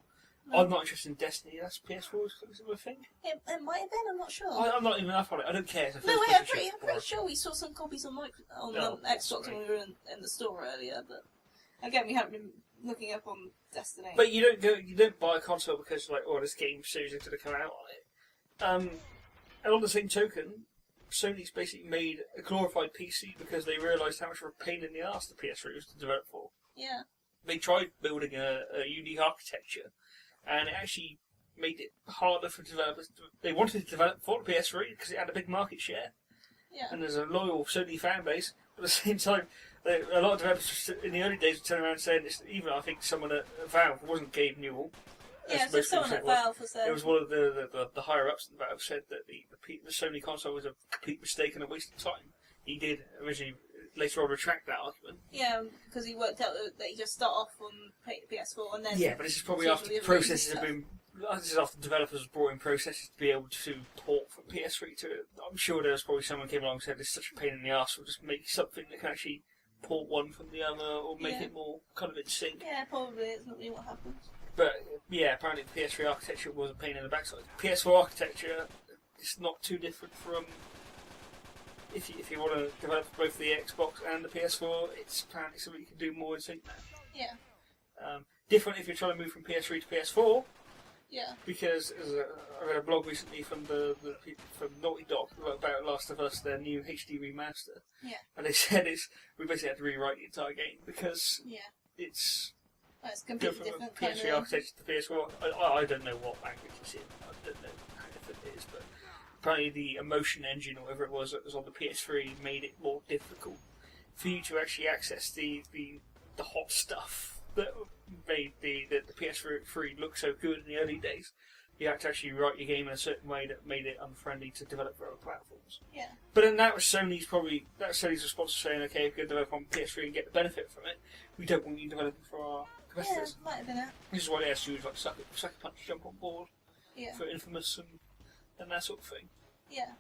No. I'm not interested in Destiny. That's PS4 exclusive, I think. It might have been. I'm not sure. I'm not even up on it. I don't care. It's a No, first wait, I'm person pretty shooter. sure we saw some copies on No, Xbox sorry. when we were in the store earlier, but again, we haven't been looking up on Destiny. But you don't buy a console because like, this game series is going to come out on it. And on the same token, Sony's basically made a glorified PC because they realised how much of a pain in the arse the PS3 was to develop for. Yeah. They tried building a unique architecture, and it actually made it harder for developers. They wanted to develop for the PS3 because it had a big market share, Yeah. and there's a loyal Sony fan base. But at the same time, a lot of developers in the early days would turn around and say, even I think someone at Valve, wasn't Gabe Newell. Yeah, as so most people someone said at was. Valve was there. It was one of the higher ups at Valve said that the Sony console was a complete mistake and a waste of time. He did originally later on retract that argument. Yeah, because he worked out that he just start off on PS4 and then... Yeah, but this is probably sort after of the the processes stuff. have been... This is after developers brought in processes to be able to port from PS3 to... I'm sure there was probably someone came along and said, it's such a pain in the arse, we'll just make something that can actually port one from the other, or make it more kind of in sync. Yeah, probably. It's not really what happens. But, yeah, apparently the PS3 architecture was a pain in the backside. PS4 architecture is not too different from... If you want to develop both the Xbox and the PS4, it's apparently something you can do more in sync now. Yeah. Different if you're trying to move from PS3 to PS4, Yeah. because I read a blog recently from the people from Naughty Dog about Last of Us, their new HD remaster. Yeah. And they said we basically had to rewrite the entire game because it's Well, it's completely different from different PS3 architecture to PS4. I don't know what language it's in. I don't know how different it is, but apparently the Emotion engine or whatever it was that was on the PS3 made it more difficult for you to actually access the hot stuff that made the PS3 look so good in the early days. You had to actually write your game in a certain way that made it unfriendly to develop for other platforms. Yeah. But then that was Sony's response to saying, okay, if you're going to develop on PS3 and get the benefit from it, we don't want you developing for our Yeah, competitors. might have been it. This is why they asked you like Sucker Punch jump on board Yeah. for Infamous and that sort of thing. Yeah.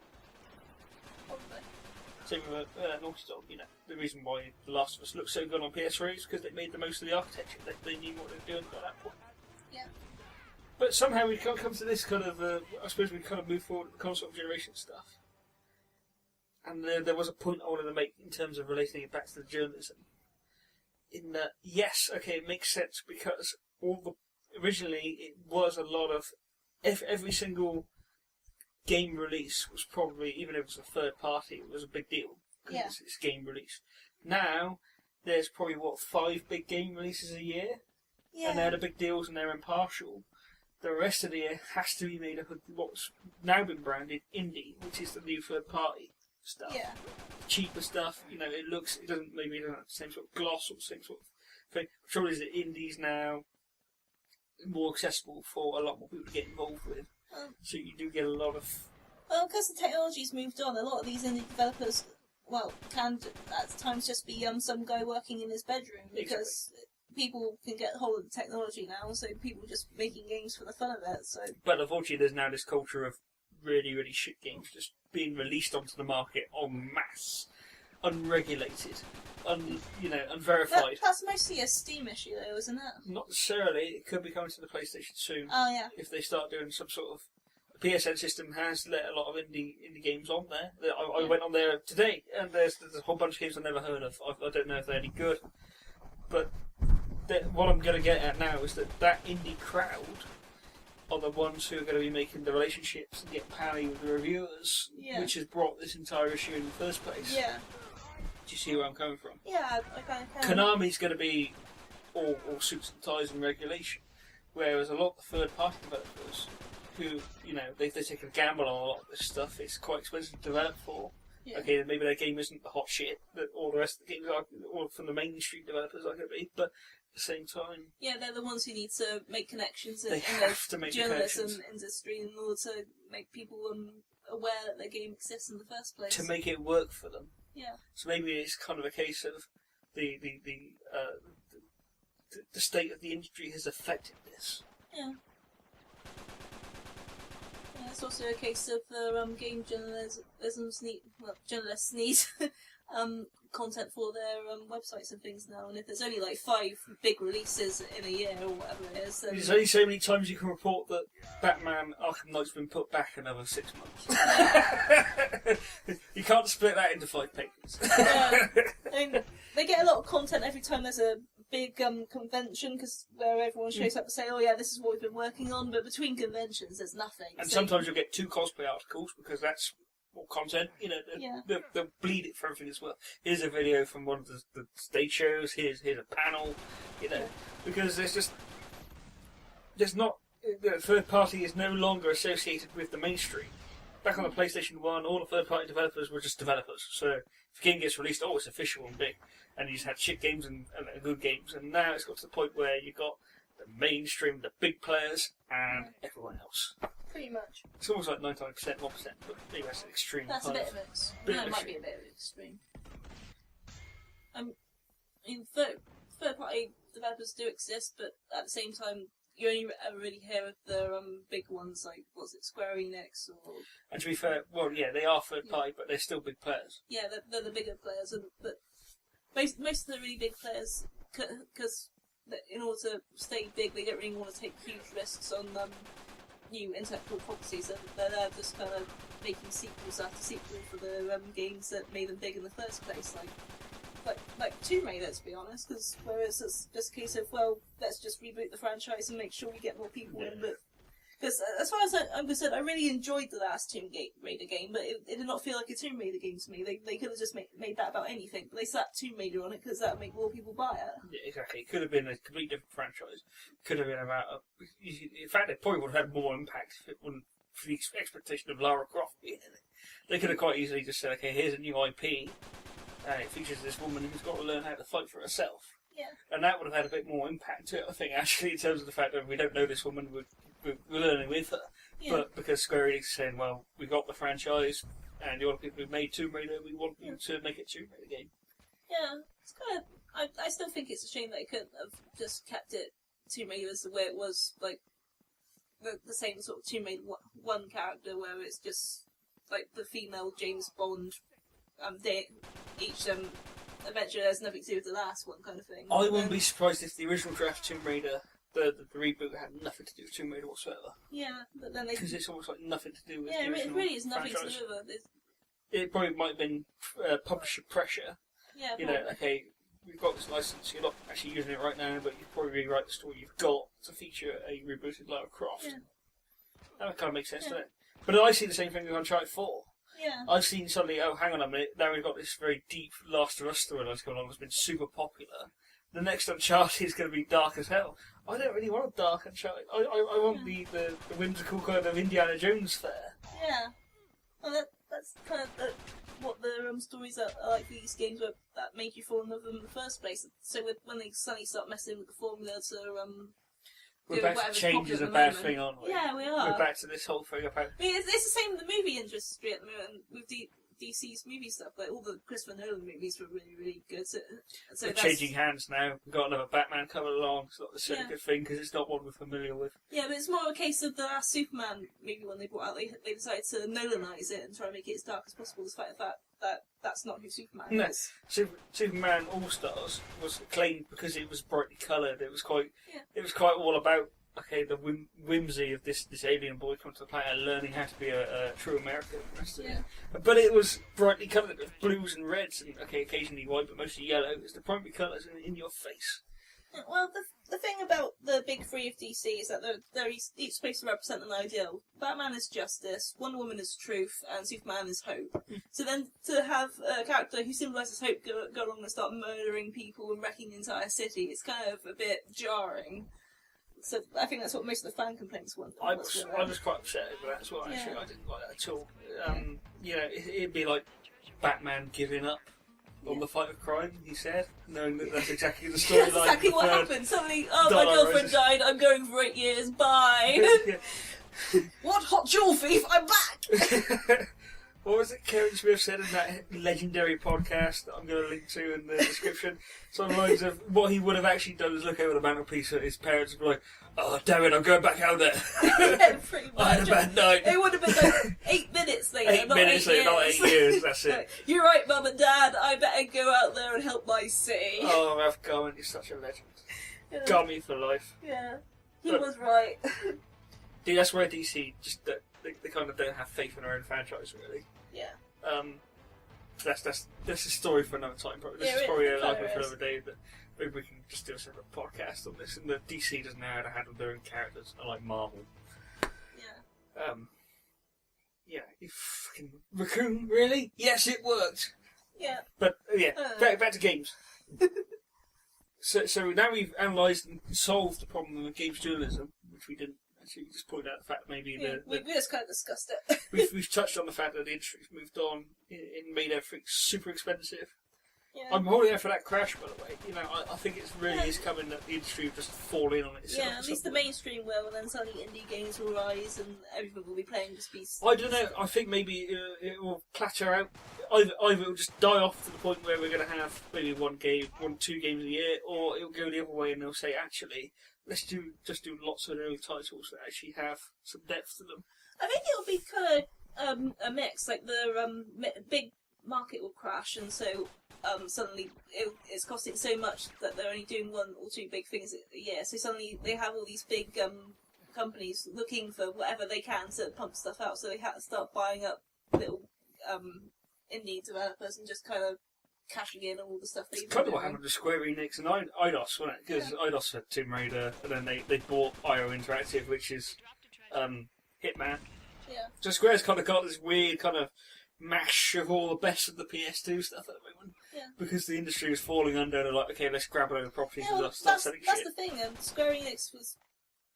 Probably. Same with Naughty Dog, you know. The reason why The Last of Us looks so good on PS3 is because they made the most of the architecture. They knew what they were doing at that point. Yeah. But somehow we can't come to this kind of, I suppose we kind of move forward with the console generation stuff. And there was a point I wanted to make in terms of relating it back to the journalism. In that, yes, okay, it makes sense because originally it was a lot of, every single game release was probably, even if it was a third party, it was a big deal. Because it's game release. Now, there's probably, 5 big game releases a year? Yeah. And they're the big deals and they're impartial. The rest of the year has to be made up of what's now been branded indie, which is the new third party stuff. Yeah. Cheaper stuff, you know, it doesn't have the same sort of gloss or the same sort of thing. The trouble is that indies now are more accessible for a lot more people to get involved with. So you do get a lot of... Well, because the technology's moved on, a lot of these indie developers, can at times just be some guy working in his bedroom because people can get hold of the technology now, so people just making games for the fun of it. So, but unfortunately, there's now this culture of really, really shit games just being released onto the market en masse, unregulated, unverified. That's mostly a Steam issue, though, isn't it? Not necessarily. It could be coming to the PlayStation soon. Oh yeah. If they start doing some sort of... The PSN system has let a lot of indie games on there. I went on there today, and there's a whole bunch of games I've never heard of. I don't know if they're any good. But what I'm going to get at now is that indie crowd are the ones who are going to be making the relationships and get pally with the reviewers, which has brought this entire issue in the first place. Yeah. Do you see where I'm coming from? Yeah, I kind of can. Konami's going to be all suits and ties and regulation, whereas a lot of the third-party developers who, they take a gamble on a lot of this stuff. It's quite expensive to develop for. Yeah. Okay, maybe their game isn't the hot shit that all the rest of the games are, or from the mainstream developers are going to be, but at the same time... Yeah, they're the ones who need to make connections in They have to the make journalism connections. industry in order to make people aware that their game exists in the first place. To make it work for them. Yeah. So maybe it's kind of a case of the state of the industry has affected this. Yeah. Yeah, it's also a case of game journalists need content for their websites and things now, and if there's only 5 big releases in a year or whatever it is, then... There's only so many times you can report that Batman Arkham Knight's been put back another 6 months. You can't split that into 5 papers. Yeah. I mean, they get a lot of content every time there's a big convention, where everyone shows up and say, oh yeah, this is what we've been working on, but between conventions there's nothing. And sometimes you'll get 2 cosplay articles, because that's more content, they'll bleed it for everything as well. Here's a video from one of the stage shows, here's a panel, because there's not, the third party is no longer associated with the mainstream. Back on the PlayStation 1, all the third-party developers were just developers. So if a game gets released, it's official and big. And you just had shit games and good games. And now it's got to the point where you've got the mainstream, the big players, and everyone else. Pretty much. It's almost like 99%, 1%, but maybe that's an extreme. That's a bit of it. bit No, of it might extreme. be a bit of extreme. I mean, third-party developers do exist, but at the same time, you only ever really hear of the big ones like, what's it, Square Enix or... And to be fair, well, yeah, they are third-party, but they're still big players. Yeah, they're the bigger players, but most of the really big players, because in order to stay big, they don't really want to take huge risks on new intellectual properties. So they're just kind of making sequels after sequel for the games that made them big in the first place, like Tomb Raider, to be honest. Because whereas it's just a case of, well, let's just reboot the franchise and make sure we get more people in, but. Because as far as I'm concerned, I really enjoyed the last Tomb Raider game, but it did not feel like a Tomb Raider game to me. They could have just made that about anything, but they slapped Tomb Raider on it because that would make more people buy it. Yeah, exactly. It could have been a completely different franchise. Could have been about... in fact, it probably would have had more impact if it wasn't for the expectation of Lara Croft being in it. They could have quite easily just said, okay, here's a new IP, and it features this woman who's got to learn how to fight for herself. Yeah. And that would have had a bit more impact to it, I think, actually, in terms of the fact that we don't know this woman, we're learning with her. Yeah. But because Square Enix is saying, well, we got the franchise, and the other people who've made Tomb Raider, we want you to make a Tomb Raider game. Yeah, it's kind of... I still think it's a shame they couldn't have just kept it Tomb Raider as the way it was, like, the same sort of Tomb Raider one character, where it's just, like, the female James Bond, each adventure has nothing to do with the last one, kind of thing. I wouldn't be surprised if the original draft Tomb Raider, the reboot, had nothing to do with Tomb Raider whatsoever. Yeah, but then they... Because it's almost like nothing to do with yeah, the original it really is nothing franchise. to do with it. It probably might have been publisher pressure. Yeah, You know, okay, we've got this license, you're not actually using it right now, but you probably rewrite the story you've got to feature a rebooted Lara Croft. Yeah. That kind of makes sense, doesn't it? But I see the same thing with Uncharted 4. Yeah. I've seen suddenly, oh, hang on a minute, now we've got this very deep Last of Us storyline going on that's been super popular. The next Uncharted is going to be dark as hell. I don't really want a dark Uncharted. I want the whimsical kind of Indiana Jones fare. Yeah. Well, that's kind of what the stories are like for these games that made you fall in love with them in the first place. So when they suddenly start messing with the formula to We're back to change is a bad thing, aren't we? Yeah, we are. We're back to this whole thing about... I mean, it's the same with the movie industry at the moment with DC's movie stuff. Like, all the Christopher Nolan movies were really, really good. So They're that's changing hands now. We've got another Batman coming along. It's not necessarily a good thing because it's not one we're familiar with. Yeah, but it's more a case of the last Superman movie when they brought out, they decided to Nolanise it and try and make it as dark as possible, despite the fact that that's not who Superman is. Superman All Stars was acclaimed because it was brightly coloured. It was quite all about the whimsy of this alien boy coming to the planet and learning how to be a true American. But it was brightly coloured with blues and reds and occasionally white, but mostly yellow. It's the primary colours in your face. Well, the thing about the big three of DC is that they're each supposed to represent an ideal. Batman is justice, Wonder Woman is truth, and Superman is hope. So then to have a character who symbolises hope go along and start murdering people and wrecking the entire city, it's kind of a bit jarring. So I think that's what most of the fan complaints were. I was quite upset with that as well, actually. I didn't like that at all. It'd be like Batman giving up on the fight of crime, he said, knowing that that's exactly the storyline. That's exactly what happened. Suddenly, my girlfriend died, I'm going for 8 years, bye! What hot jewel thief, I'm back! What was it Kevin Smith said in that legendary podcast that I'm going to link to in the description? Some lines of what he would have actually done is look over the mantelpiece at his parents and be like, oh, damn it, I'm going back out there. Yeah, pretty much. I had a bad night. It would have been like 8 minutes later, 8 minutes later, not 8 years, that's it. You're right, Mum and Dad, I better go out there and help my city. Oh, Ralph Garman is such a legend. Yeah. Garmy for life. Yeah, he was right. Dude, that's where DC just... They kind of don't have faith in their own franchise, really. Yeah. That's a story for another time, probably. This is probably an argument for another day, but maybe we can just do a separate podcast on this. And the DC doesn't know how to handle their own characters, unlike Marvel. Yeah. You fucking raccoon, really? Yes, it worked! Yeah. But, back to games. So now we've analysed and solved the problem with games journalism, which we didn't. Actually, just point out the fact that maybe we just kind of discussed it. we've touched on the fact that the industry's moved on and made everything super expensive. Yeah. I'm holding out for that crash, by the way. You know, I think it really is coming that the industry will just fall in on itself. Yeah, at least the mainstream will, and then suddenly indie games will rise, and everyone will be playing this piece. I don't know. I think maybe it will clatter out. Either it will just die off to the point where we're going to have maybe 2 games a year, or it will go the other way and they'll say, actually, let's just do lots of early titles that actually have some depth to them. I think it'll be kind of a mix. Like the big market will crash, and so suddenly it's costing so much that they're only doing 1 or 2 big things a year. So suddenly they have all these big companies looking for whatever they can to pump stuff out. So they have to start buying up little indie developers and just kind of cashing in all the stuff they've It's kind of what happened to Square Enix and Eidos, wasn't it? Because Eidos had Tomb Raider, and then they bought IO Interactive, which is Hitman. Yeah. So Square's kind of got this weird kind of mash of all the best of the PS2 stuff at the moment. Yeah. Because the industry is falling under, and they're like, okay, let's grab a load of properties Yeah, and start selling that's shit. the thing. Square Enix was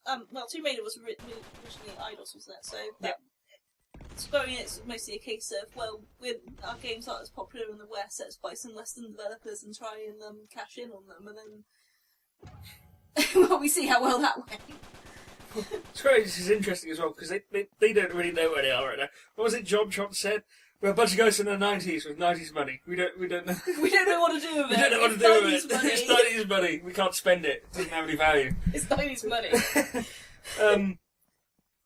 Tomb Raider was originally Eidos, wasn't it? So Square Enix was mostly a case of, well, our games aren't as popular in the West, let's buy some Western developers and try and cash in on them, and then well, we see how well that went. Square Enix is interesting as well, because they don't really know where they are right now. What was it John Trump said? We're a bunch of guys in the 90s with 90s money. We don't know. We don't know what to do with it. We don't know what to do with it. Money. It's 90s money. We can't spend it. It doesn't have any value. It's 90s money.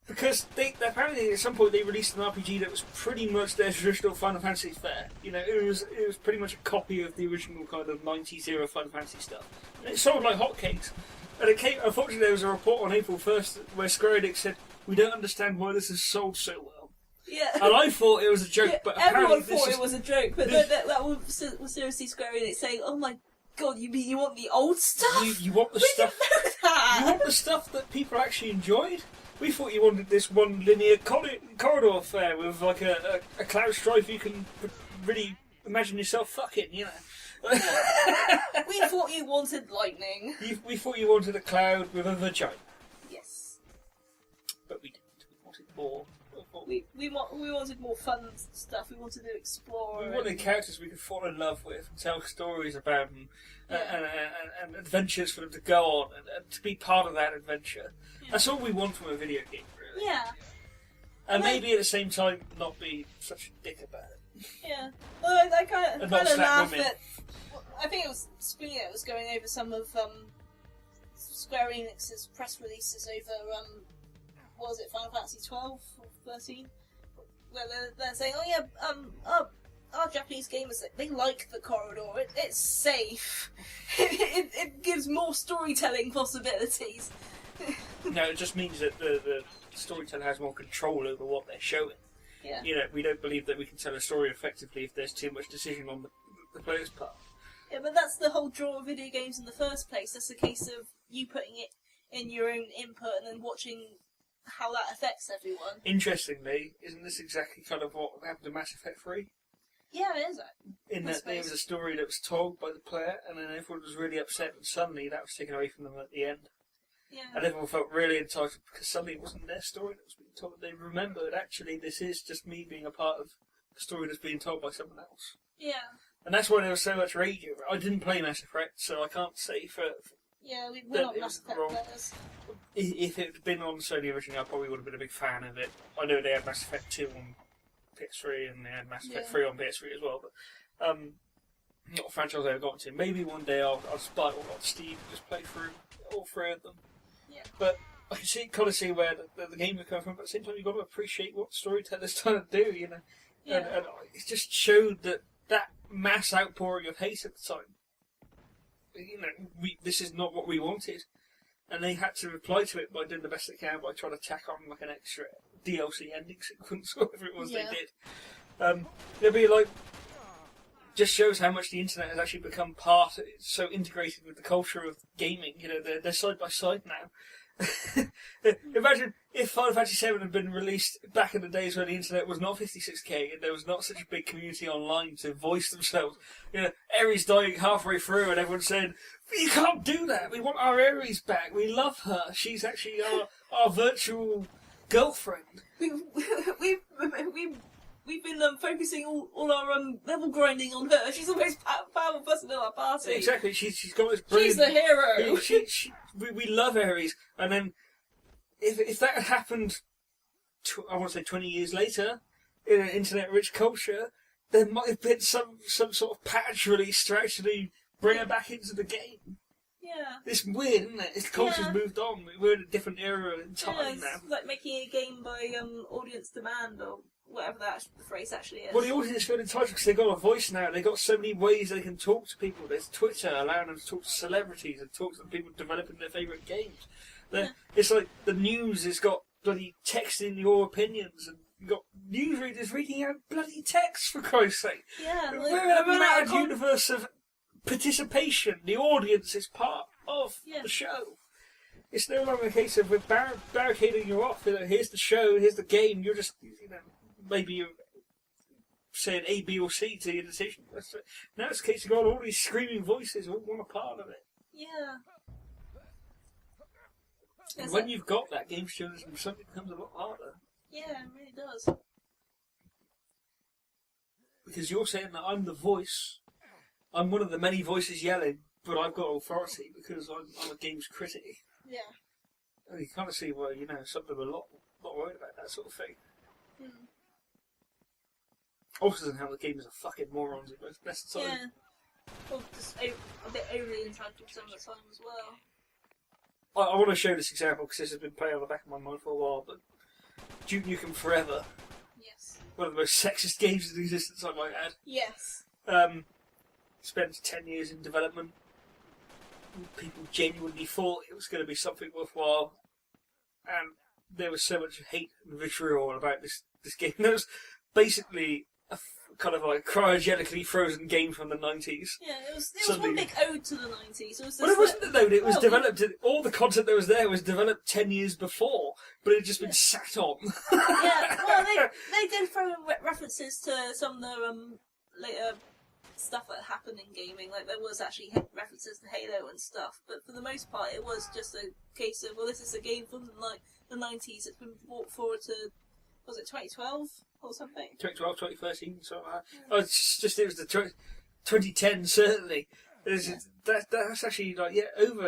Because apparently at some point they released an RPG that was pretty much their traditional Final Fantasy fare. You know, it was pretty much a copy of the original kind of 90s era Final Fantasy stuff. And it sold like hotcakes. And it came. Unfortunately, there was a report on April 1st where Square Enix said, "We don't understand why this has sold so well." Yeah. And I thought it was a joke, but everyone apparently thought it was a joke. But that was seriously Square Enix saying, "Oh my God, you mean you want the old stuff? You want the we stuff? didn't know that. You want the stuff that people actually enjoyed? We thought you wanted this one linear corridor affair with like a cloud strife you can really imagine yourself fucking, you know." We thought you wanted lightning. We thought you wanted a cloud with a vagina. Yes. But we didn't. We wanted more. We wanted more fun stuff. We wanted to explore. We wanted characters we could fall in love with and tell stories about them and adventures for them to go on and to be part of that adventure. Yeah. That's all we want from a video game, really. Yeah. And maybe at the same time not be such a dick about it. Yeah. Well, I kind of laugh women. at. I think it was Spinner was going over some of Square Enix's press releases over what was it, Final Fantasy 12 or 13, where they're saying, "Oh yeah, our Japanese gamers, they like the corridor. It's safe. it gives more storytelling possibilities." No, it just means that the storyteller has more control over what they're showing. Yeah. You know, we don't believe that we can tell a story effectively if there's too much decision on the player's part. Yeah, but that's the whole draw of video games in the first place. That's a case of you putting it in your own input and then watching how that affects everyone. Interestingly, isn't this exactly kind of what happened to Mass Effect 3? Yeah, it is. In that there was a story that was told by the player, and then everyone was really upset, and suddenly that was taken away from them at the end. Yeah. And everyone felt really entitled because suddenly it wasn't their story that was being told. They remembered, actually, this is just me being a part of a story that's being told by someone else. Yeah. And that's why there was so much rage over it. I didn't play Mass Effect, so I can't say for yeah, we're not Mass Effect wrong. players. If it had been on Sony originally, I probably would have been a big fan of it. I know they had Mass Effect 2 on PS3 and they had Mass Effect 3 on PS3 as well, but not a franchise I ever got into. Maybe one day I'll spike one on Steam and just play through all 3 of them. Yeah. But I can kind of see where the games are coming from, but at the same time you've got to appreciate what storytellers trying to do, you know. Yeah. And it just showed that mass outpouring of hate at the time. You know, this is not what we wanted. And they had to reply to it by doing the best they can by trying to tack on like an extra DLC ending sequence or whatever it was they did. It'll be like, just shows how much the internet has actually become so integrated with the culture of gaming. You know, they're side by side now. Imagine if Final Fantasy VII had been released back in the days when the internet was not 56k and there was not such a big community online to voice themselves. You know, Ares dying halfway through and everyone saying, "You can't do that. We want our Ares back. We love her. She's actually our virtual girlfriend." We we've been focusing all our level grinding on her. She's the most powerful person in our party. Exactly. She's got this brilliant. She's the hero. We love Ares, and then if that had happened, I want to say 20 years later, in an internet-rich culture, there might have been some sort of patch release to actually bring her back into the game. Yeah. It's weird, isn't it? The culture's moved on. We're in a different era in time it's now. like making a game by audience demand or whatever that phrase actually is. Well, the audience feel entitled because they've got a voice now. They've got so many ways they can talk to people. There's Twitter allowing them to talk to celebrities and talk to people developing their favourite games. It's like the news has got bloody text in your opinions, and you've got newsreaders reading out bloody text, for Christ's sake. Yeah, We're in a mad universe of participation. The audience is part of the show. It's no longer a case of we're barricading you off. Here's the show, here's the game. You're just, maybe you're saying A, B, or C to your decision. Now it's a case of got all these screaming voices all want a part of it. Yeah. And when you've got that, game journalism suddenly becomes a lot harder. Yeah, it really does. Because you're saying that I'm the voice. I'm one of the many voices yelling, but I've got authority because I'm a games critic. Yeah. And you kind of see, well, some people are a lot worried about that sort of thing. Also, doesn't help the gamers are fucking morons at most best of the time. Yeah. Well, just a bit overly entitled some of the time as well. I want to show this example because this has been playing on the back of my mind for a while, but Duke Nukem Forever. Yes. One of the most sexist games in existence, I might add. Yes. Spent 10 years in development. People genuinely thought it was going to be something worthwhile, and there was so much hate and vitriol about this game. There was basically a kind of like cryogenically frozen game from the 90s. Yeah, it was one big ode to the 90s. It wasn't an ode, it was developed, all the content that was there was developed 10 years before, but it had just been sat on. Yeah, well, they did throw in references to some of the later stuff that happened in gaming. Like, there was actually references to Halo and stuff, but for the most part it was just a case of, well, this is a game from the 90s. It's been brought forward to, was it 2012 or something? 2012, 2013, something like that. Yeah. Oh, it was the 2010 certainly. That's actually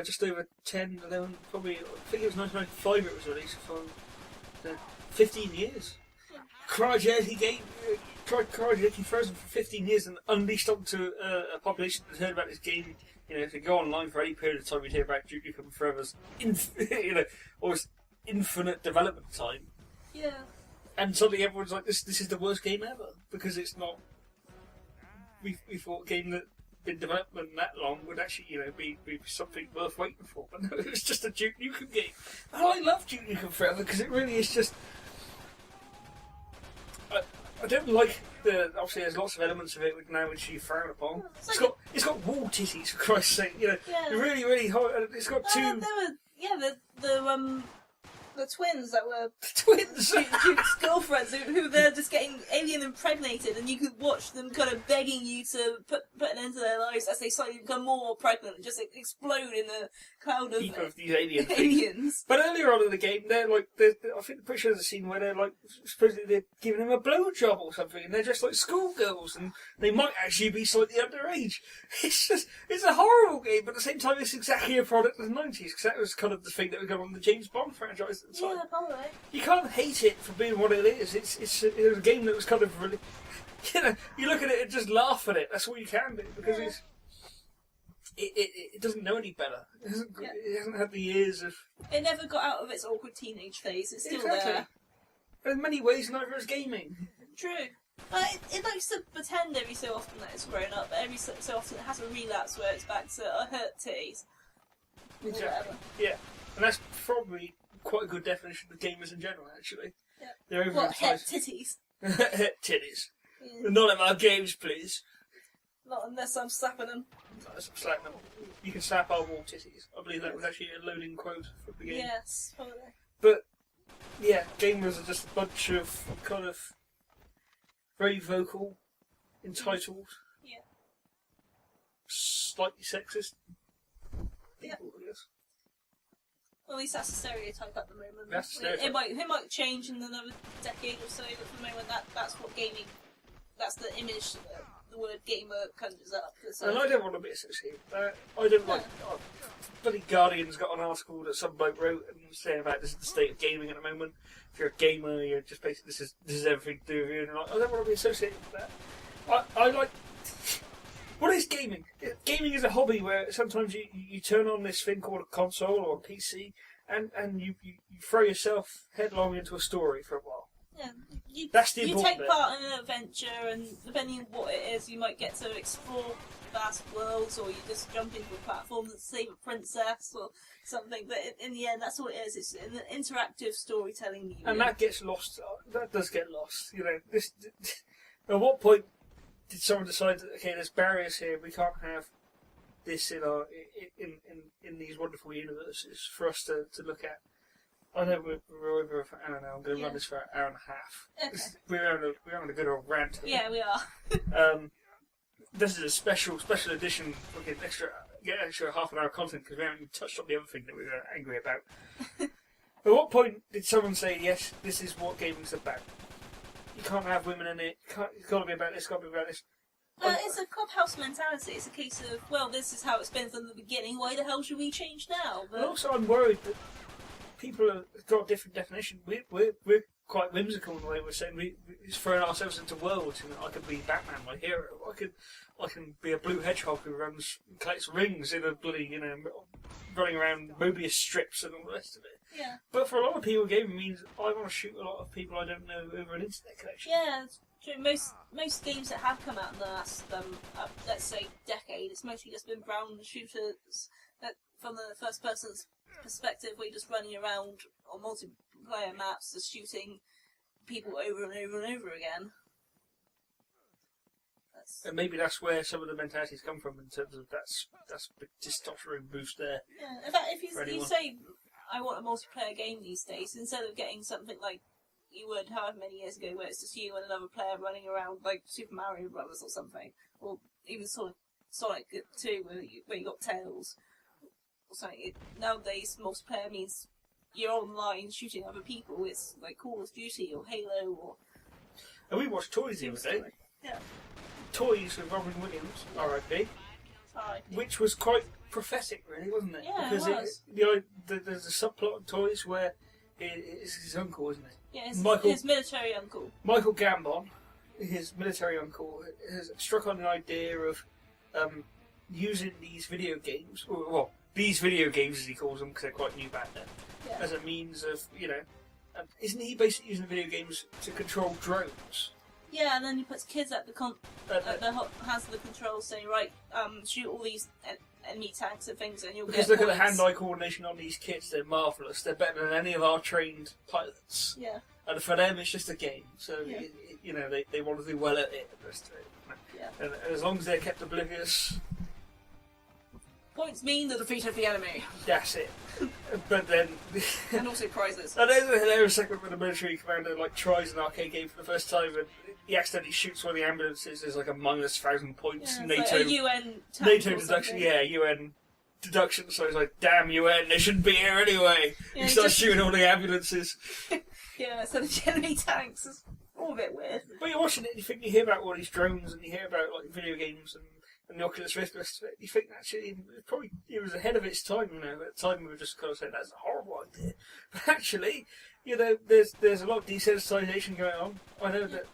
just over 10, 11, probably. I think it was 1995 it was released for 15 years. Yeah. Cryogenically frozen for 15 years and unleashed onto a population that heard about this game. If you go online for any period of time, you'd hear about Duke Nukem Forever's almost infinite development time. Yeah. And suddenly everyone's like, this is the worst game ever, because it's not. We thought a game that been development that long would actually, be something worth waiting for. But no, it was just a Duke Nukem game. And I love Duke Nukem Forever because it really is just. I don't like obviously there's lots of elements of it now which you frown upon. It's got wall titties, for Christ's sake. Really, really hard. It's got two. The twins that were twins. Duke's girlfriends who they're just getting alien impregnated, and you could watch them kind of begging you to put an end to their lives as they slightly become more pregnant and just explode in a cloud of these aliens. aliens. But earlier on in the game, they're like, I think the picture there's a scene where they're like, supposedly they're giving him a blowjob or something, and they're just like schoolgirls, and they might actually be slightly underage. It's a horrible game, but at the same time, it's exactly a product of the 90s, because that was kind of the thing that was going on in the James Bond franchise. Yeah, probably. You can't hate it for being what it is. It's a game that was kind of really, you look at it and just laugh at it. That's all you can do because it doesn't know any better. It hasn't had the years of. It never got out of its awkward teenage phase. It's still there. In many ways, neither is gaming. True. It likes to pretend every so often that it's grown up, but every so often it has a relapse where it's back to hurt titties. Exactly. Yeah, and that's probably quite a good definition of gamers in general, actually. Yeah. They're over What, het titties? Het titties. Yeah. Not in my games, please. Not unless I'm slapping them. Unless I'm slapping them. You can slap our wall titties. I believe that was actually a loading quote from the game. Yes, probably. But, yeah, gamers are just a bunch of kind of very vocal, entitled, slightly sexist people, I guess. Well, at least that's a stereotype at the moment. That's a stereotype. It might change in another decade or so, but for the moment that's what gaming, that's the image that the word gamer conjures up. And I don't want to be associated with that. I don't like... Bloody Guardian's got an article that some bloke wrote and saying about this is the state of gaming at the moment. If you're a gamer, you're just basically, this is everything to do with you. And I don't want to be associated with that. I like... What is gaming? Gaming is a hobby where sometimes you turn on this thing called a console or a PC and you throw yourself headlong into a story for a while. Yeah, That's the important You take part in an adventure, and depending on what it is, you might get to explore vast worlds, or you just jump into a platform and save a princess or something. But in the end, that's all it is. It's an interactive storytelling medium. And that gets lost. That does get lost. You know, this. At what point did someone decide that, okay, there's barriers here, we can't have this in our in these wonderful universes for us to look at? I know we're over for an hour now. I'm going to run this for an hour and a half. Okay. We're having a good old rant. Yeah, we are. This is a special edition. We'll get extra half an hour content because we haven't even touched on the other thing that we were angry about. At what point did someone say, yes, this is what gaming's about? You can't have women in it. It's got to be about this. Got to be about this. It's a clubhouse mentality. It's a case of, well, this is how it's been from the beginning. Why the hell should we change now? But also, I'm worried that people have got a different definition. We're quite whimsical in the way we're saying we're throwing ourselves into worlds. You know, I could be Batman, my hero. I can be a blue hedgehog who collects rings in a bloody, running around Mobius strips and all the rest of it. Yeah. But for a lot of people, gaming means I want to shoot a lot of people I don't know over an internet connection. Yeah, it's true. Most games that have come out in the last, let's say, decade, it's mostly just been brown shooters that, from the first person's perspective, where you're just running around on multiplayer maps, just shooting people over and over and over again. And maybe that's where some of the mentalities come from in terms of that's a big testosterone boost there. Yeah, in fact, if you say, I want a multiplayer game these days, instead of getting something like you would however many years ago, where it's just you and another player running around like Super Mario Brothers or something, or even sort of Sonic 2 where you got Tails or something. Nowadays, multiplayer means you're online shooting other people. It's like Call of Duty or Halo or... And we watched Toys the other day. Yeah. Toys with Robin Williams, R.I.P. Which was quite prophetic, really, wasn't it? Yeah, because it was. There's a subplot of Toys where it's his uncle, isn't it? Yeah, his military uncle. Michael Gambon, his military uncle, has struck on an idea of using these video games, well, these video games as he calls them, because they're quite new back then, as a means of, isn't he basically using video games to control drones? Yeah, and then he puts kids at the hands of the controls, saying, right, shoot all these enemy tanks and things, and you'll get Because look points. at the hand-eye coordination on these kids; they're marvellous. They're better than any of our trained pilots. Yeah. And for them, it's just a game. So Yeah. they want to do well at it. Yeah. And as long as they're kept oblivious, Points mean the defeat of the enemy. that's it. But then, And also prizes. and there's a hilarious segment when the military commander tries an arcade game for the first time, and he accidentally shoots one of the ambulances. There's like a -1,000 points. Yeah, NATO, like a UN NATO deduction. Yeah, UN deduction. So he's like, "Damn UN, they shouldn't be here anyway." Yeah, he starts just- shooting all the ambulances. Yeah, so the enemy tanks is all a bit weird. But you're watching it, and you hear about all these drones, and you hear about video games and the Oculus Rift. You think actually it was ahead of its time. At the time we were just kind of saying that's a horrible idea. But actually, there's a lot of desensitization going on. I know that.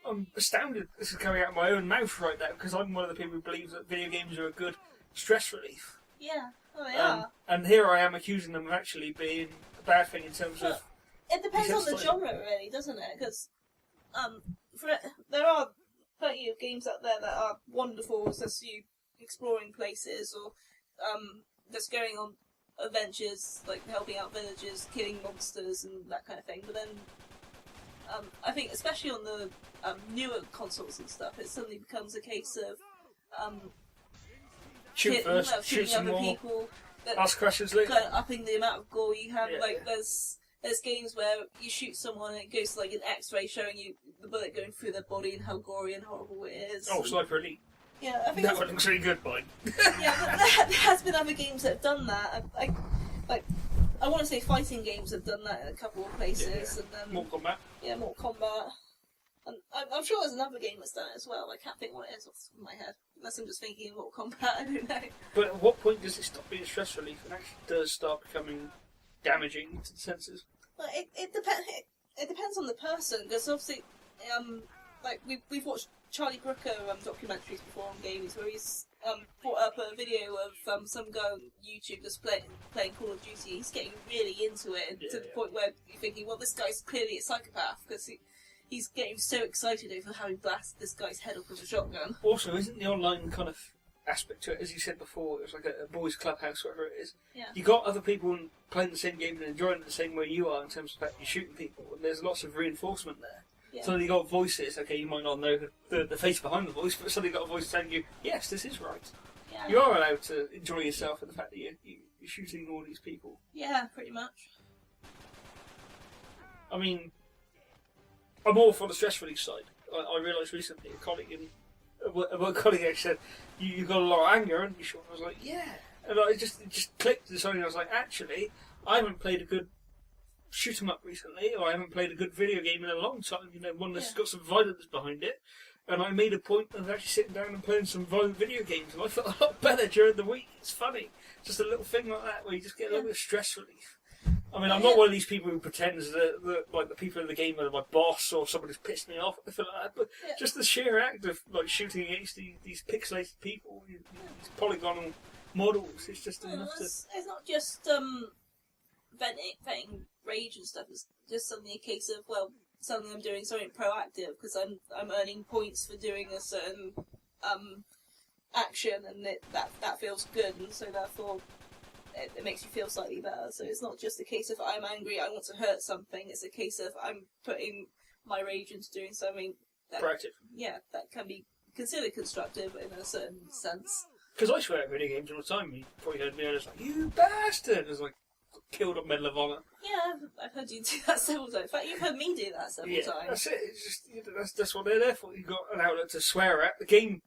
I'm astounded this is coming out of my own mouth right now, because I'm one of the people who believes that video games are a good stress relief. Yeah, well, they are. And here I am accusing them of actually being a bad thing in terms of... It depends on the genre, really, doesn't it? Because there are plenty of games out there that are wonderful, just you exploring places or just going on adventures, like helping out villagers, killing monsters and that kind of thing. But then I think, especially on the newer consoles and stuff, it suddenly becomes a case of shoot first, shoot shooting some other more, people, ask questions later. kind of upping the amount of gore you have. Yeah. There's games where you shoot someone and it goes to like an X-ray showing you the bullet going through their body and how gory and horrible it is. Oh, Sniper Elite. Yeah, I think That one looks really good, mine. yeah, but there has been other games that have done that. like, I want to say fighting games have done that in a couple of places, and then Mortal Kombat. Yeah, Mortal Kombat. And I'm sure there's another game that's done it as well. I can't think what it is off the top of my head. Unless I'm just thinking of Mortal Kombat, I don't know. But at what point does it stop being stress relief and actually does start becoming damaging to the senses? Well, it depends on the person, because obviously, like we've watched Charlie Brooker documentaries before on games where he's brought up a video of some guy on YouTube just playing Call of Duty. He's getting really into it to the point where you're thinking, well, this guy's clearly a psychopath because he's getting so excited over how he blasts this guy's head off with a shotgun. Also, isn't the online kind of aspect to it, as you said before, it was like a boys' clubhouse, whatever it is. Yeah. You got other people playing the same game and enjoying it the same way you are in terms of the fact you're shooting people, and there's lots of reinforcement there. Yeah. So you got voices. Okay, you might not know the face behind the voice, but suddenly got a voice telling you, yes, this is right. Yeah. You are allowed to enjoy yourself and the fact that you're shooting all these people. Yeah, pretty much. I mean, I'm all for the stress relief side. I realised recently a colleague actually said, you got a lot of anger, haven't you, Sean? I was like, yeah. And it just clicked to something. I was like, actually, I haven't played a good shoot 'em up recently, or I haven't played a good video game in a long time. You know, one that's got some violence behind it. And I made a point of actually sitting down and playing some violent video games, and I felt a lot better during the week. It's funny. Just a little thing like that where you just get a little bit of stress relief. I mean, I'm not one of these people who pretends that like the people in the game are my boss or someone who's pissed me off or anything like that, but just the sheer act of like shooting against these pixelated people, these polygonal models, it's just enough to... It's not just venting rage and stuff, it's just suddenly a case of, well, suddenly I'm doing something proactive because I'm earning points for doing a certain action, and that feels good, and so therefore it makes you feel slightly better. So it's not just a case of I'm angry, I want to hurt something, it's a case of I'm putting my rage into doing something proactive. Yeah, that can be considered constructive in a certain sense. Because I swear at video games all the time. You probably heard me, I was like, you bastard! I was like, killed on Medal of Honor. Yeah, I've heard you do that several times. In fact, you've heard me do that several times. That's it. It's just, that's what they're there for. You've got an outlet to swear at. The game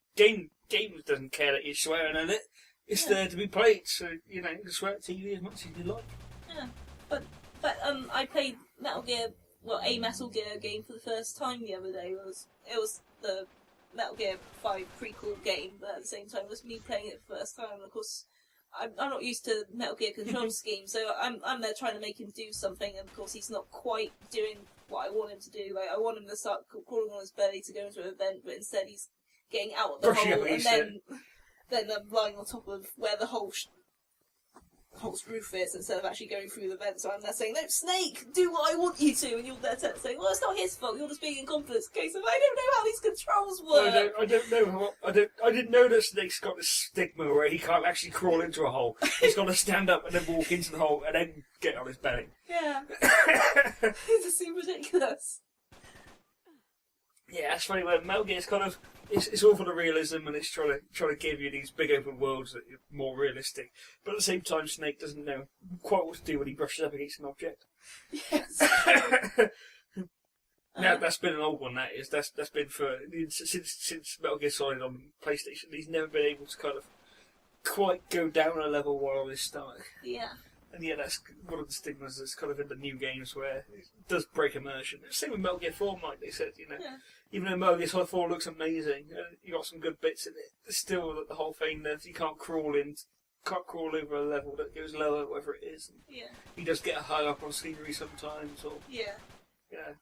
doesn't care that you're swearing at it. It's there to be played, so, you know, you can swear at TV as much as you like. Yeah, but I played Metal Gear, well, a Metal Gear game for the first time the other day. It was the Metal Gear 5 prequel game, but at the same time it was me playing it for the first time, and of course I'm not used to Metal Gear control scheme, so I'm there trying to make him do something, and of course he's not quite doing what I want him to do. Like, I want him to start crawling on his belly to go into an event, but instead he's getting out of the hole, and then I'm lying on top of where the hole's roof is, instead of actually going through the vent. So I'm there saying, no, Snake, do what I want you to, and you're there saying, well, it's not his fault, you're just being incompetent. Okay, so I don't know how these controls work. I didn't know that Snake's got this stigma where he can't actually crawl into a hole. He's got to stand up and then walk into the hole and then get on his belly. Yeah. It just seems ridiculous. Yeah, it's funny when Metal Gear's kind of it's all for the realism, and it's trying to give you these big open worlds that are more realistic. But at the same time, Snake doesn't know quite what to do when he brushes up against an object. Yes. Now that's been an old one. That's been for since Metal Gear Solid on PlayStation. He's never been able to kind of quite go down a level while on his stomach. Yeah. And yeah, that's one of the stigmas that's kind of in the new games where it does break immersion. Same with Metal Gear 4, like they said, you know. Yeah. Even though Metal Gear Solid 4 looks amazing, you got some good bits in it, there's still the whole thing that you can't crawl over a level that goes lower, whatever it is. Yeah. You just get hung up on scenery sometimes, or... Yeah. Yeah.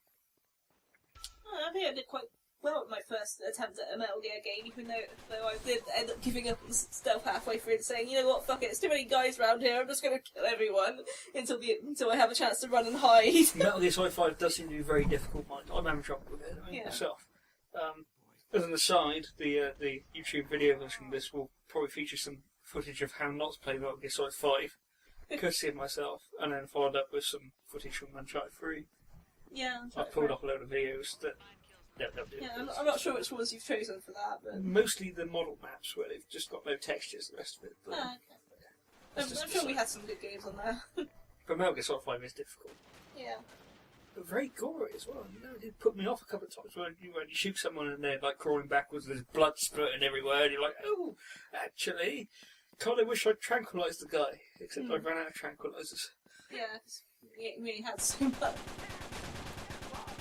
I think I did quite well at my first attempt at a Metal Gear game, even though I did end up giving up and stealth halfway through and saying, you know what, fuck it, there's too many guys around here, I'm just going to kill everyone until I have a chance to run and hide. Metal Gear Solid 5 does seem to be very difficult, mind. I'm having trouble with it myself. As an aside, the YouTube video version of this will probably feature some footage of how not to play Metal Gear Solid 5, courtesy of myself, and then followed up with some footage from Uncharted 3. Yeah, I've pulled off a load of videos that... Yeah, I'm not sure which ones you've chosen for that, but... Mostly the model maps, where they've just got no textures, the rest of it. But okay. I'm sure we had some good games on there. But Metal Gear Solid 5 is difficult. Yeah. But very gory as well. You know, it did put me off a couple of times when you shoot someone and they're like crawling backwards, there's blood spurting everywhere, and you're like, oh, actually, God, I wish I'd tranquilised the guy, except I ran out of tranquilisers. Yeah, it really had so much.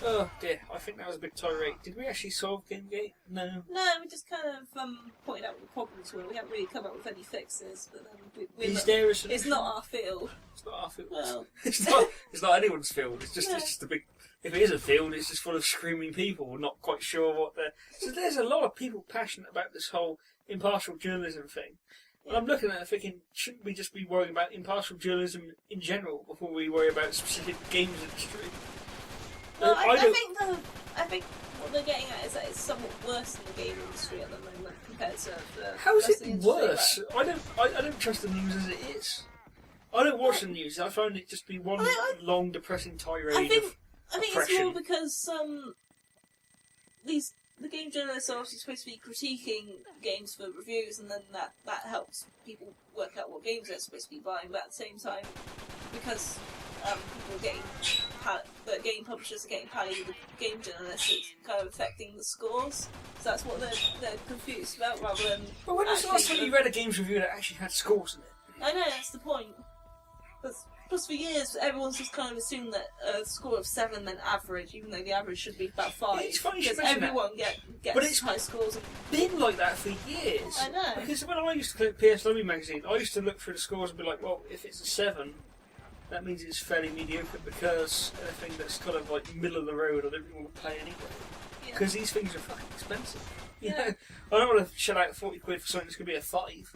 Oh dear, I think that was a big tirade. Did we actually solve GameGate? No. No, we just kind of pointed out what the problems were. We haven't really come up with any fixes, but then Is there a solution? it's not our field. It's not our field. Well, It's not anyone's field. It's just a big. If it is a field, it's just full of screaming people, not quite sure what they're. So there's a lot of people passionate about this whole impartial journalism thing. And I'm looking at it thinking, shouldn't we just be worrying about impartial journalism in general before we worry about specific games industry? well, I think what they're getting at is that it's somewhat worse in the game industry at the moment compared to the. How is rest of it the industry, worse? I don't trust the news as it is. I don't watch the news. I find it just be one long, depressing tirade I think of it's oppression. more because the game journalists are obviously supposed to be critiquing games for reviews, and then that helps people work out what games they're supposed to be buying. But at the same time, because people are getting the game publishers are getting paid with game journalists, it's kind of affecting the scores. So that's what they're confused about, rather than. But when was the last time you read a games review that actually had scores in it? I know, that's the point. Plus, for years, everyone's just kind of assumed that a score of 7 meant average, even though the average should be about 5. It's funny you should because mention everyone gets But it's high scores. been like that for years. I know. Because when I used to collect PSW magazine, I used to look through the scores and be like, well, if it's a 7, that means it's fairly mediocre, because anything that's kind of like middle of the road, I don't really want to play anyway. Because these things are fucking expensive. You know? I don't want to shell out 40 quid for something that's going to be a 5.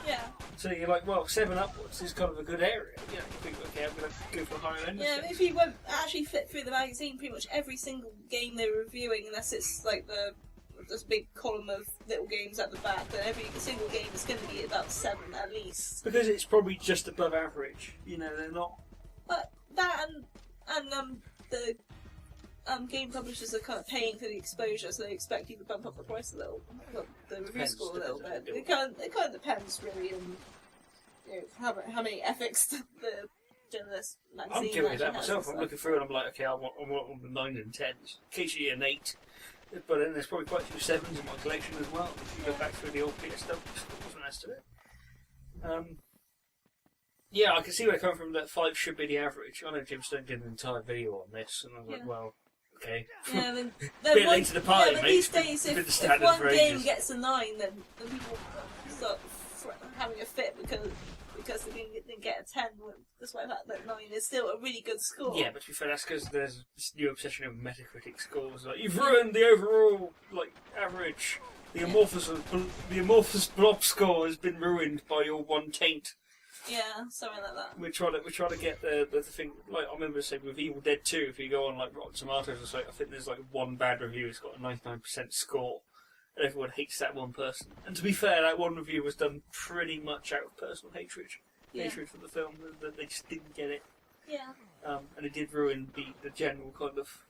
Yeah. So you're like, well, 7 upwards is kind of a good area. You know, you think, okay, I'm going to go for a higher end. Yeah, if you went actually flip through the magazine, pretty much every single game they were reviewing, unless it's like this big column of little games at the back, then every single game is going to be about 7 at least. Because it's probably just above average. You know, they're not. But that and the game publishers are kind of paying for the exposure, so they expect you to bump up the price a little, the review score a little bit. It kind of depends really on how many ethics the journalist magazine. I'm giving it that has myself. I'm looking through and I'm like, okay, I want the 9 and 10s. Occasionally an 8. But then there's probably quite a few 7s in my collection as well. If you go back through the old PSW scores and the rest of it. Yeah, I can see where they're coming from, that 5 should be the average. I know Jim Stone did an entire video on this, and I was like, well, okay. Yeah, then Bit late to the party, but mate. these days, Been the if standard one for game ages. gets a 9, then people start having a fit because they didn't get a 10, despite the fact that 9 is still a really good score. Yeah, but to be fair, that's because there's this new obsession of Metacritic scores. Like, you've ruined the overall average. The amorphous blob score has been ruined by your one taint. Yeah, something like that. We try to get the thing. Like I remember saying with Evil Dead 2, if you go on like Rotten Tomatoes or something, I think there's like one bad review. It's got a 99% score, and everyone hates that one person. And to be fair, that one review was done pretty much out of personal hatred for the film. That they just didn't get it. Yeah. And it did ruin the general kind of.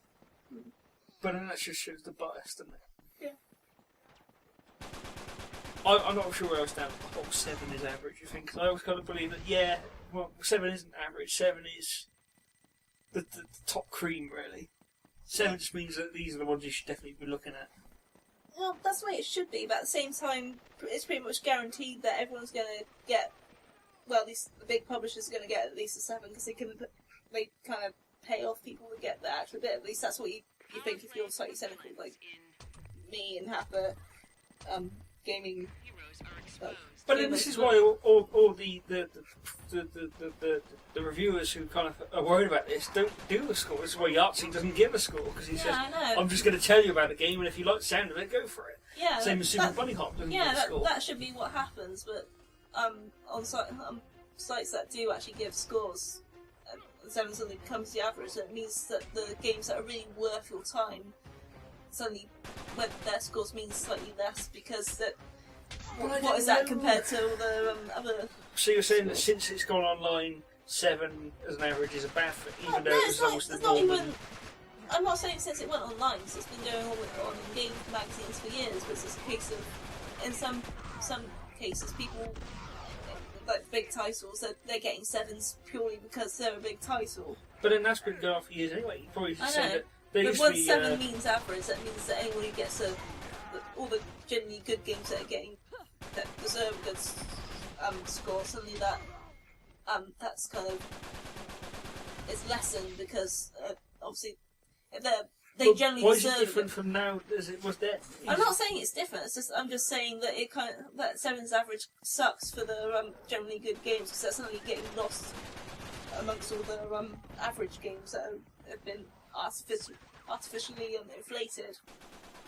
But then that just shows the bias, doesn't it? Yeah. I'm not sure where I stand. I thought 7 is average, you think? 'Cause I always kind of believe that, 7 isn't average. 7 is the top cream, really. 7 just means that these are the ones you should definitely be looking at. Well, that's the way it should be, but at the same time, it's pretty much guaranteed that everyone's going to get, well, at least the big publishers are going to get at least a 7, because they kind of pay off people to get the actual bit. At least that's what you think if you're slightly cynical, like me and half the gaming. But then this is why all the reviewers who kind of are worried about this don't do the score. This is why Yahtzee doesn't give a score, because he says, I know. I'm just going to tell you about the game, and if you like the sound of it, go for it. Yeah, Same as Super Bunny Hop doesn't give a score. that should be what happens, but on sites that do actually give scores, 7 suddenly becomes the average, so it means that the games that are really worth your time suddenly, when their scores mean slightly less, because that. What is that compared to all the other? So you're saying that since it's gone online, 7 as an average is a bad thing, even though it's almost the norm. I'm not saying since it went online, because it's been going on in game magazines for years, but it's just a case of, in some cases, people, like big titles, they're getting 7s purely because they're a big title. But then that's been going on for years anyway. You probably should say that there but used once to be, 7 means average, that means that anyone who gets all the genuinely good games that are getting, that deserve a good score, suddenly that's kind of is lessened because obviously they generally why is it deserve different from now as it was then? I'm not saying it's different. I'm just saying that that 7's average sucks for the generally good games because that's suddenly getting lost amongst all the average games that have been artificially inflated.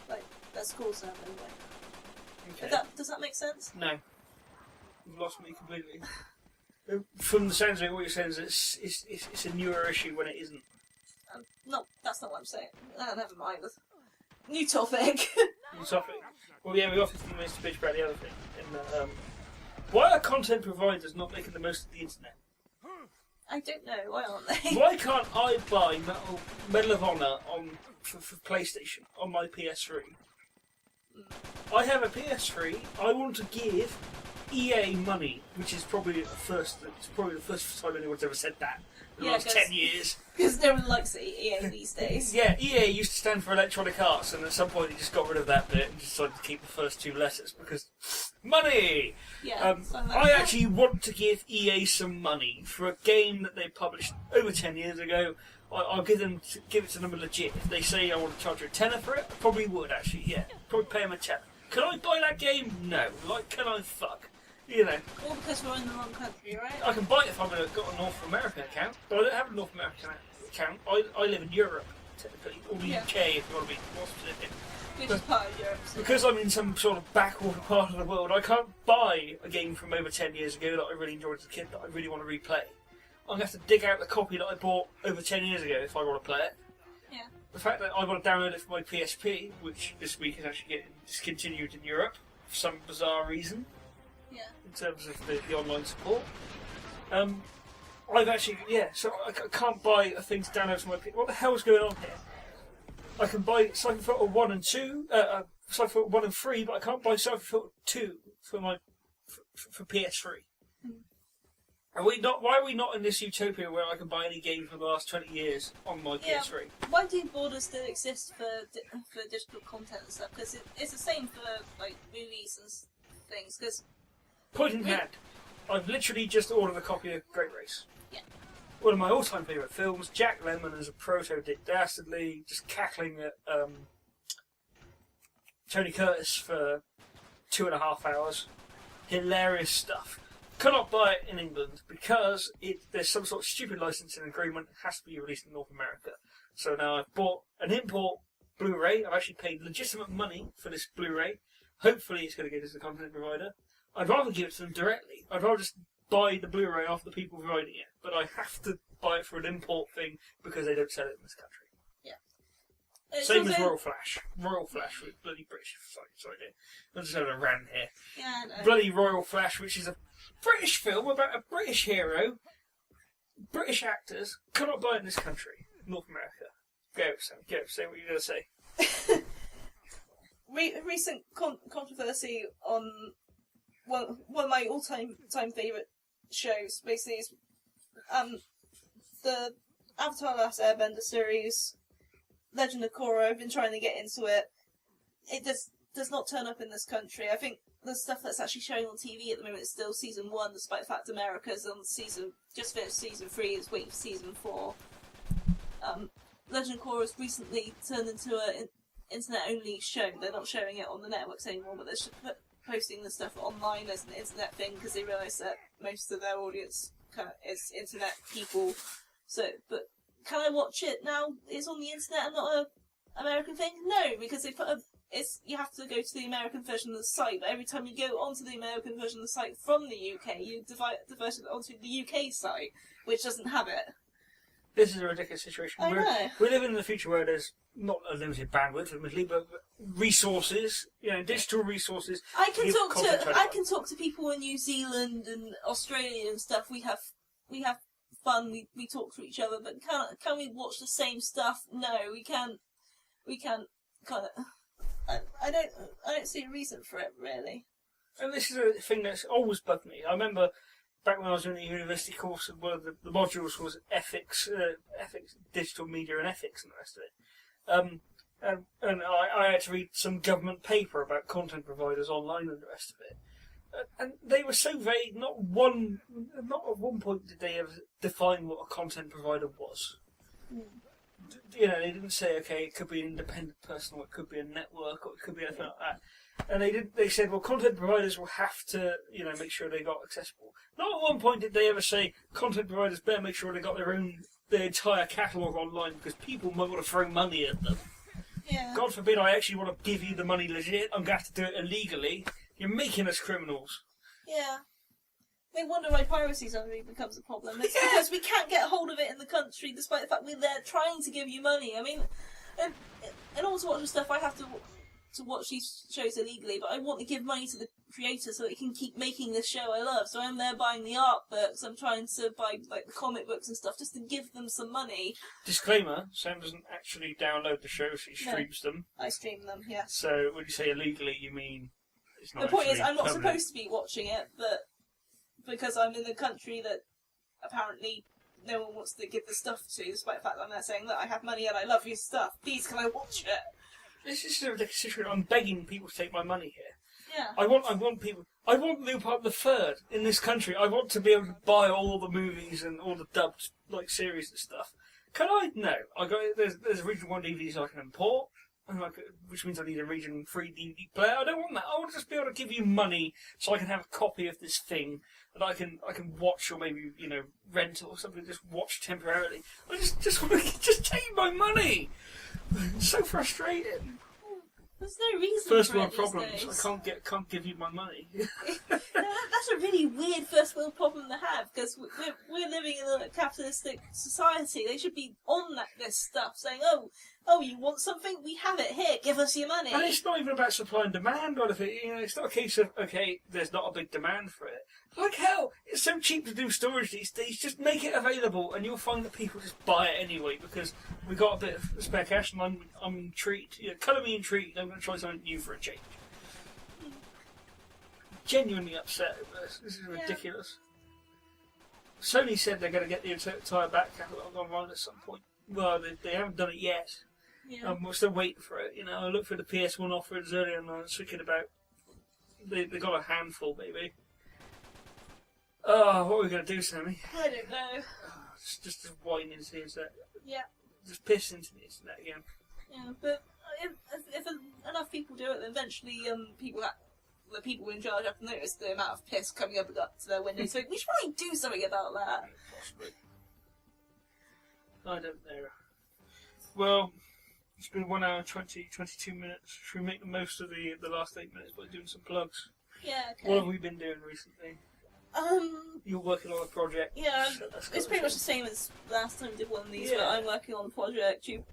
Like their scores now anyway. Okay. Does that make sense? No. You've lost me completely. From the sounds of it, what you're saying is it's a newer issue when it isn't. No, that's not what I'm saying. Never mind. New topic. New topic. Well, yeah, we got 15 minutes to bitch about the other thing. Why are content providers not making the most of the internet? I don't know. Why aren't they? Why can't I buy Medal of Honor for PlayStation on my PS3? I have a PS3. I want to give EA money, which is probably the first time anyone's ever said that in the last 10 years. Because no one likes EA these days. Yeah, EA used to stand for Electronic Arts, and at some point they just got rid of that bit and decided to keep the first two letters because money. Yeah. I actually want to give EA some money for a game that they published over 10 years ago. I'll give it to them legit. If they say I want to charge a tenner for it, I probably would actually. Yeah, probably pay them a tenner. Can I buy that game? No. Like, can I fuck? You know. All because we're in the wrong country, right? I can buy it if I've got a North American account, but I don't have a North American account. I live in Europe, technically, or the UK if you want to be more specific. Which is part of Europe. So Because I'm in some sort of backwater part of the world, I can't buy a game from over 10 years ago that I really enjoyed as a kid that I really want to replay. I'm going to have to dig out the copy that I bought over 10 years ago if I want to play it. Yeah. The fact that I want to download it for my PSP, which this week is actually getting discontinued in Europe for some bizarre reason. Yeah. In terms of the online support. I've actually, so I can't buy a thing to download from my PC. What the hell is going on here? I can buy Siphon Filter 1 and 2, Siphon Filter 1 and 3, but I can't buy Siphon Filter 2 for PS3. Why are we not in this utopia where I can buy any game from the last 20 years on my PS3? Why do borders still exist for digital content and stuff? Because it's the same for like movies and things. Because point in hand, I've literally just ordered a copy of Great Race. Yeah. One of my all-time favourite films. Jack Lemmon as a proto-Dick Dastardly, just cackling at Tony Curtis for 2.5 hours. Hilarious stuff. Cannot buy it in England because there's some sort of stupid licensing agreement. It has to be released in North America. So now I've bought an import Blu-ray. I've actually paid legitimate money for this Blu-ray. Hopefully it's going to go to the content provider. I'd rather give it to them directly. I'd rather just buy the Blu-ray off the people providing it. But I have to buy it for an import thing because they don't sell it in this country. yeah. Same as Royal Flash. Royal Flash with bloody British. Sorry, dear. I'm just having a rant here. Yeah. No. Bloody Royal Flash, which is a British film about a British hero, British actors, cannot buy it in this country, North America. Go, Sam. Go. Say what you're going to say. Recent controversy on one of my all-time favourite shows, basically, is the Avatar: Last Airbender series, Legend of Korra. I've been trying to get into it. It just does not turn up in this country. I think the stuff that's actually showing on TV at the moment is still season 1, despite the fact America's on just finished season 3, it's waiting for season 4. Legend of Korra has recently turned into an internet-only show. They're not showing it on the networks anymore, but they're posting the stuff online as an internet thing because they realise that most of their audience is internet people. So, but can I watch it now? It's on the internet and not an American thing? No, because they put you have to go to the American version of the site, but every time you go onto the American version of the site from the UK, you divert it onto the UK site, which doesn't have it. This is a ridiculous situation. I know. We're living in the future where there's not a limited bandwidth, admittedly, but resources, digital resources. I can talk to people in New Zealand and Australia and stuff. We have fun. We talk to each other, but can we watch the same stuff? No, we can't. Kind of. I don't see a reason for it, really. And this is a thing that's always bugged me. I remember back when I was in the university course, one of the modules was ethics, digital media and ethics and the rest of it. And I had to read some government paper about content providers online and the rest of it. And they were so vague. Not at one point did they ever define what a content provider was. You know, they didn't say, okay, it could be an independent person, or it could be a network, or it could be anything like that. And they said, well, content providers will have to, you know, make sure they got accessible. Not at one point did they ever say content providers better make sure they got their entire catalogue online, because people might want to throw money at them. Yeah. God forbid I actually want to give you the money legit. I'm going to have to do it illegally. You're making us criminals. Yeah. They wonder why piracy suddenly becomes a problem. It's because we can't get hold of it in the country, despite the fact we're there trying to give you money. I mean, in order to watch the stuff, I have to watch these shows illegally, but I want to give money to the creator so it can keep making this show I love. So I'm there buying the art books, I'm trying to buy like the comic books and stuff just to give them some money. Disclaimer, Sam doesn't actually download the shows, he streams them. I stream them, yes. So when you say illegally, you mean it's not the point is, I'm not permanent. supposed to be watching it, but because I'm in a country that apparently no one wants to give the stuff to, despite the fact that I'm there saying, look, I have money and I love your stuff, please can I watch it? This is a ridiculous situation. I'm begging people to take my money here. Yeah. I want people. I want Lupin the Third in this country. I want to be able to buy all the movies and all the dubbed like series and stuff. Can I? No. I got there's region 1 DVDs I can import, and which means I need a region 3 DVD player. I don't want that. I want to just be able to give you money so I can have a copy of this thing that I can watch, or maybe rent or something. Just watch temporarily. I just want to just take my money. It's so frustrating. There's no reason First for world it these problems. days. I can't give you my money. That's a really weird first world problem to have, because we're living in a capitalistic society. They should be on this stuff, saying, oh, you want something? We have it here. Give us your money. And it's not even about supply and demand or anything. It's not a case of, okay, there's not a big demand for it. Like hell, it's so cheap to do storage these days. Just make it available, and you'll find that people just buy it anyway, because we got a bit of spare cash, and I'm intrigued. Colour me intrigued. I'm going to try something new for a change. Genuinely upset with this. This is ridiculous. Sony said they're going to get the entire back catalogue online at some point. Well, they haven't done it yet. Yeah. We're still waiting for it. I looked for the PS1 offers earlier, and I was thinking about they got a handful, maybe. Oh, what are we going to do, Sammy? I don't know. Just whine into the internet. Yeah. Just piss into the internet again. Yeah, but if enough people do it, then eventually the people in charge have to notice the amount of piss coming up to their windows. So we should probably do something about that. Possibly. I don't know. Well, it's been 1 hour and 22 minutes. Should we make the most of the last 8 minutes by doing some plugs? Yeah, okay. What have we been doing recently? You're working on a project. Yeah, so it's pretty much the same as last time we did one of these, Yeah. but I'm working on a project. You've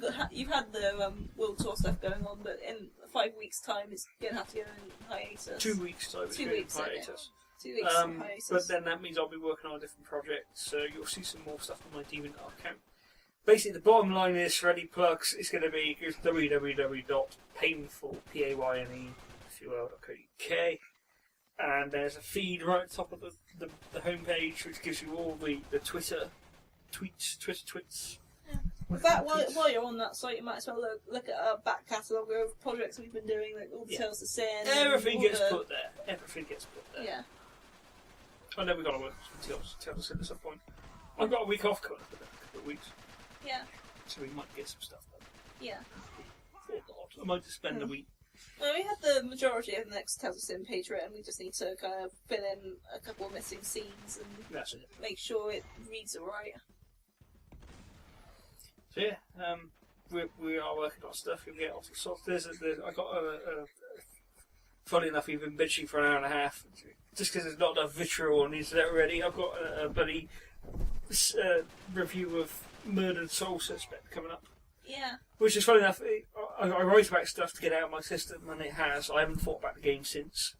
had the World Tour stuff going on, but in 5 weeks' time it's going to have to go in hiatus. 2 weeks' time. It's 2 going weeks, in okay. hiatus. 2 weeks in hiatus. But then that means I'll be working on a different project, so you'll see some more stuff on my DeviantArt account. Basically, the bottom line is, for any plugs, it's going to be www.PAYNEful, PAYNEful.co.uk, and there's a feed right at the top of the homepage, which gives you all the Twitter tweets. Yeah. In fact, while you're on that site, you might as well look at our back catalogue of projects we've been doing, like all the Tales of Sin. Everything gets put there. Everything gets put there. Yeah. I know we've got to work on Tales of Sin at some point. I've got a week off coming up in a couple of weeks. Yeah. So we might get some stuff done. Yeah. Or not. I might just spend a week. Well, we have the majority of the next Tales of Sin page written. We just need to kind of fill in a couple of missing scenes and That's it. make sure it reads alright. So yeah, we are working on stuff. You'll get off the soft. I got funny enough, we've been bitching for an hour and a half just because there's not enough vitriol on the internet already. I've got a bloody review of Murdered Soul Suspect coming up. Yeah. Which is funny enough. I write about stuff to get out of my system, and it has. I haven't thought about the game since.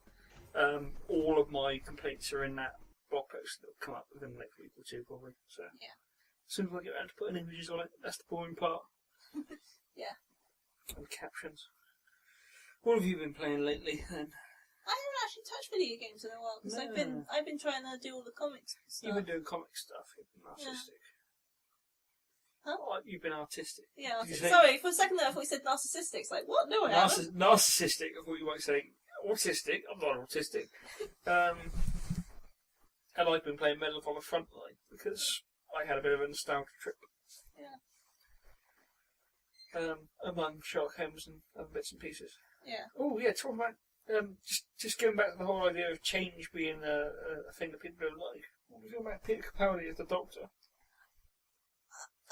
All of my complaints are in that blog post that will come up within the next week or two, probably. So Yeah. as soon as I get around to putting images on it, that's the boring part. Yeah. And captions. What have you been playing lately, then? I haven't actually touched video games in a while because No. I've been trying to do all the comics stuff. You've been doing comic stuff. You've been artistic. Huh? Oh, you've been artistic. Yeah. Did you say- Sorry, for a second there I thought you said narcissistic. It's like, what? No, I haven't. Narcissistic. I thought you might say. autistic. I'm not autistic. And I've been playing Medal of Honor Frontline because I had a bit of a nostalgia trip. Yeah. Among Sherlock Holmes and other bits and pieces. Yeah. Oh yeah, talking about just going back to the whole idea of change being a thing that people don't like. What was it about Peter Capaldi as the Doctor?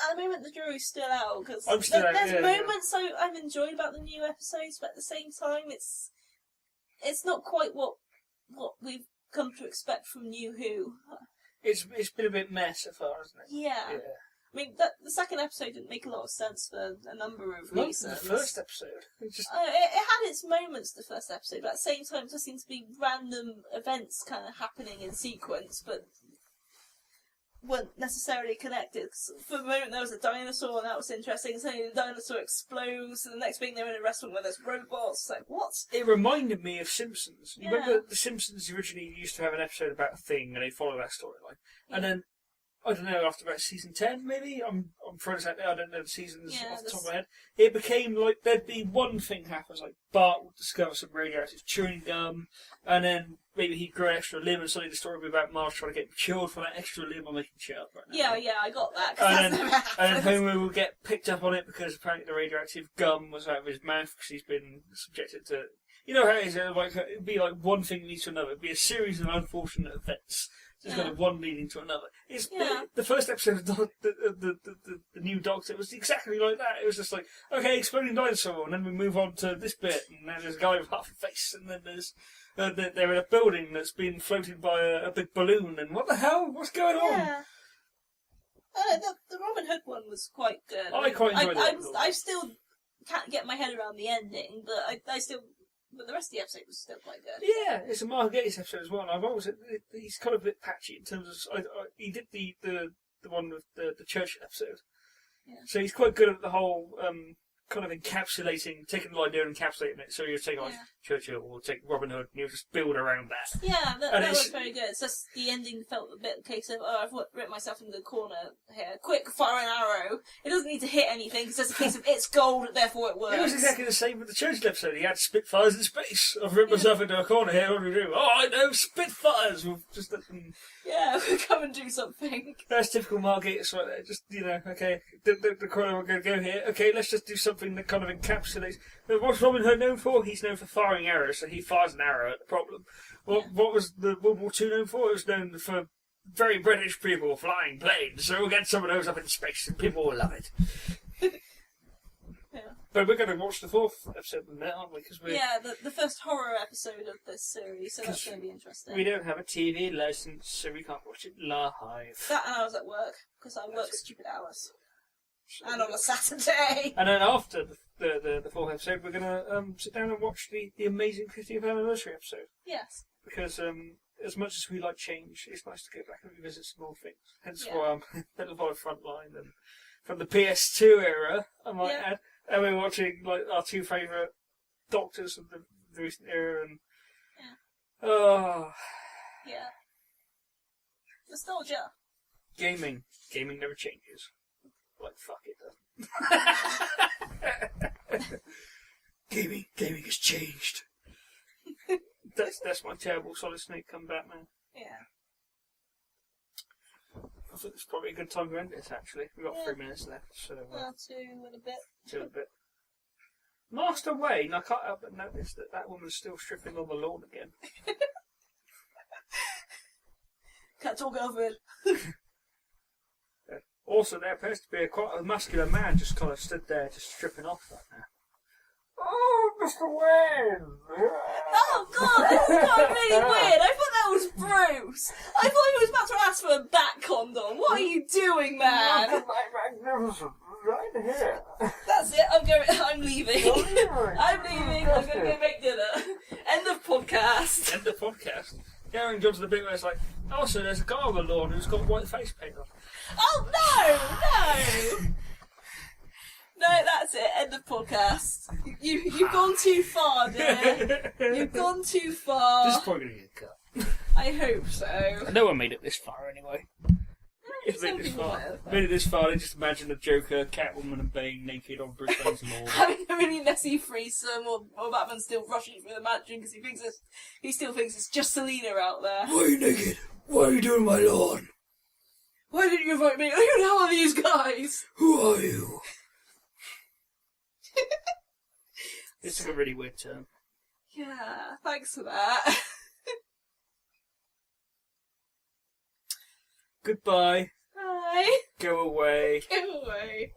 At the moment, the jury's still out because there's moments I've enjoyed about the new episodes, but at the same time, it's not quite what we've come to expect from New Who. It's been a bit mess so far, hasn't it? Yeah. I mean, the second episode didn't make a lot of sense for a number of Not reasons. the first episode. It had its moments, the first episode, but at the same time, there seemed to be random events kind of happening in sequence, but weren't necessarily connected. For a moment, there was a dinosaur, and that was interesting. Suddenly, the dinosaur explodes, and the next thing they're in a restaurant where there's robots. It's like, what? It reminded me of Simpsons. You Yeah. remember The Simpsons originally used to have an episode about a thing, and they follow that storyline. Yeah. And then, I don't know, after about season 10, maybe? I'm trying to say, I don't know the seasons off the top of my head. It became like there'd be one thing happens, like Bart would discover some radioactive chewing gum, and then maybe he'd grow an extra limb, and suddenly the story would be about Marge trying to get cured for that extra limb. I'm making shit up right now. Yeah, I got that. 'Cause that's never happened. And then Homer will get picked up on it because apparently the radioactive gum was out of his mouth because he's been subjected to... You know how it is, like, it'd be like one thing leads to another. It'd be a series of unfortunate events. Just kind of one leading to another. It's the first episode of the new Doctor. It was exactly like that. It was just like, okay, exploding dinosaur, and then we move on to this bit, and then there's a guy with half a face, and then there's they're in a building that's been floated by a big balloon, and what the hell? What's going on? Yeah. The Robin Hood one was quite good. I quite enjoyed it. I still can't get my head around the ending, but but the rest of the episode was still quite good. Yeah, it's a Mark Gatiss episode as well. And I've always he's kind of a bit patchy in terms of he did the one with the church episode, so he's quite good at the whole kind of encapsulating, taking the idea and encapsulating it. So you take like Churchill or take Robin Hood, and you just build around that. Yeah, that was very good. It's just the ending felt a bit a case of, I've written myself into the corner here. Quick, fire an arrow. It doesn't need to hit anything. It's just a case of it's gold, therefore it works. It was exactly the same with the Churchill episode. He had Spitfires in space. I've written myself into a corner here. What do we do? Oh, I know, Spitfires. We'll just we'll come and do something. That's typical Mark Gatiss right there. Just, okay, the corner we're going to go here. Okay, let's just do something that kind of encapsulates. What's Robin Hood known for? He's known for firing arrows, so he fires an arrow at the problem. What was the World War II known for? It was known for very British people flying planes, so we'll get some of those up in space and people will love it. But we're going to watch the fourth episode of that, aren't we? Cause the first horror episode of this series, so that's going to be interesting. We don't have a TV license, so we can't watch it live. That and I was at work, because I work stupid hours. And on a Saturday. And then after the fourth episode, we're going to sit down and watch the amazing 50th anniversary episode. Yes. Because as much as we like change, it's nice to go back and revisit some old things. Hence why I'm a little bit Frontline and from the PS2 era, I might add. And we're watching like our two favourite Doctors of the recent era, and nostalgia. Gaming never changes. Like fuck it doesn't. Gaming has changed. That's my terrible Solid Snake come Batman. Yeah. I think it's probably a good time to end this, actually. We've got 3 minutes left, so... 2 and a bit. 2 and a bit. Master Wayne, I can't help but notice that woman's still stripping on the lawn again. Can't talk over it. Also, there appears to be quite a muscular man just kind of stood there, just stripping off right now. Oh, Mr. Wayne! Oh god, this is kind of really weird. I thought that was Bruce. I thought he was about to ask for a back condom. What are you doing, man? Look at my magnificent right here. That's it. I'm leaving. I'm leaving. I'm going to go make dinner. End of podcast. End of podcast. Going to the bit where it's like, oh, so there's a guy on the lawn who's got white face paint on. Oh, no! No, that's it. End of podcast. You've gone too far, dear. You've gone too far. This is probably going to get cut. I hope so. No one made it this far anyway. It's Some made this people far. might have that. Made it this far. I just imagine the Joker, Catwoman, and Bane naked on Bruce Wayne's lawn. Having a really messy threesome, or Batman still rushing through the mansion because he still thinks it's just Selina out there. Why are you naked? Why are you doing my lawn? Why didn't you invite me? Who the hell are these guys? Who are you? It's like a really weird term. Yeah, thanks for that. Goodbye. Bye. Go away. Go away.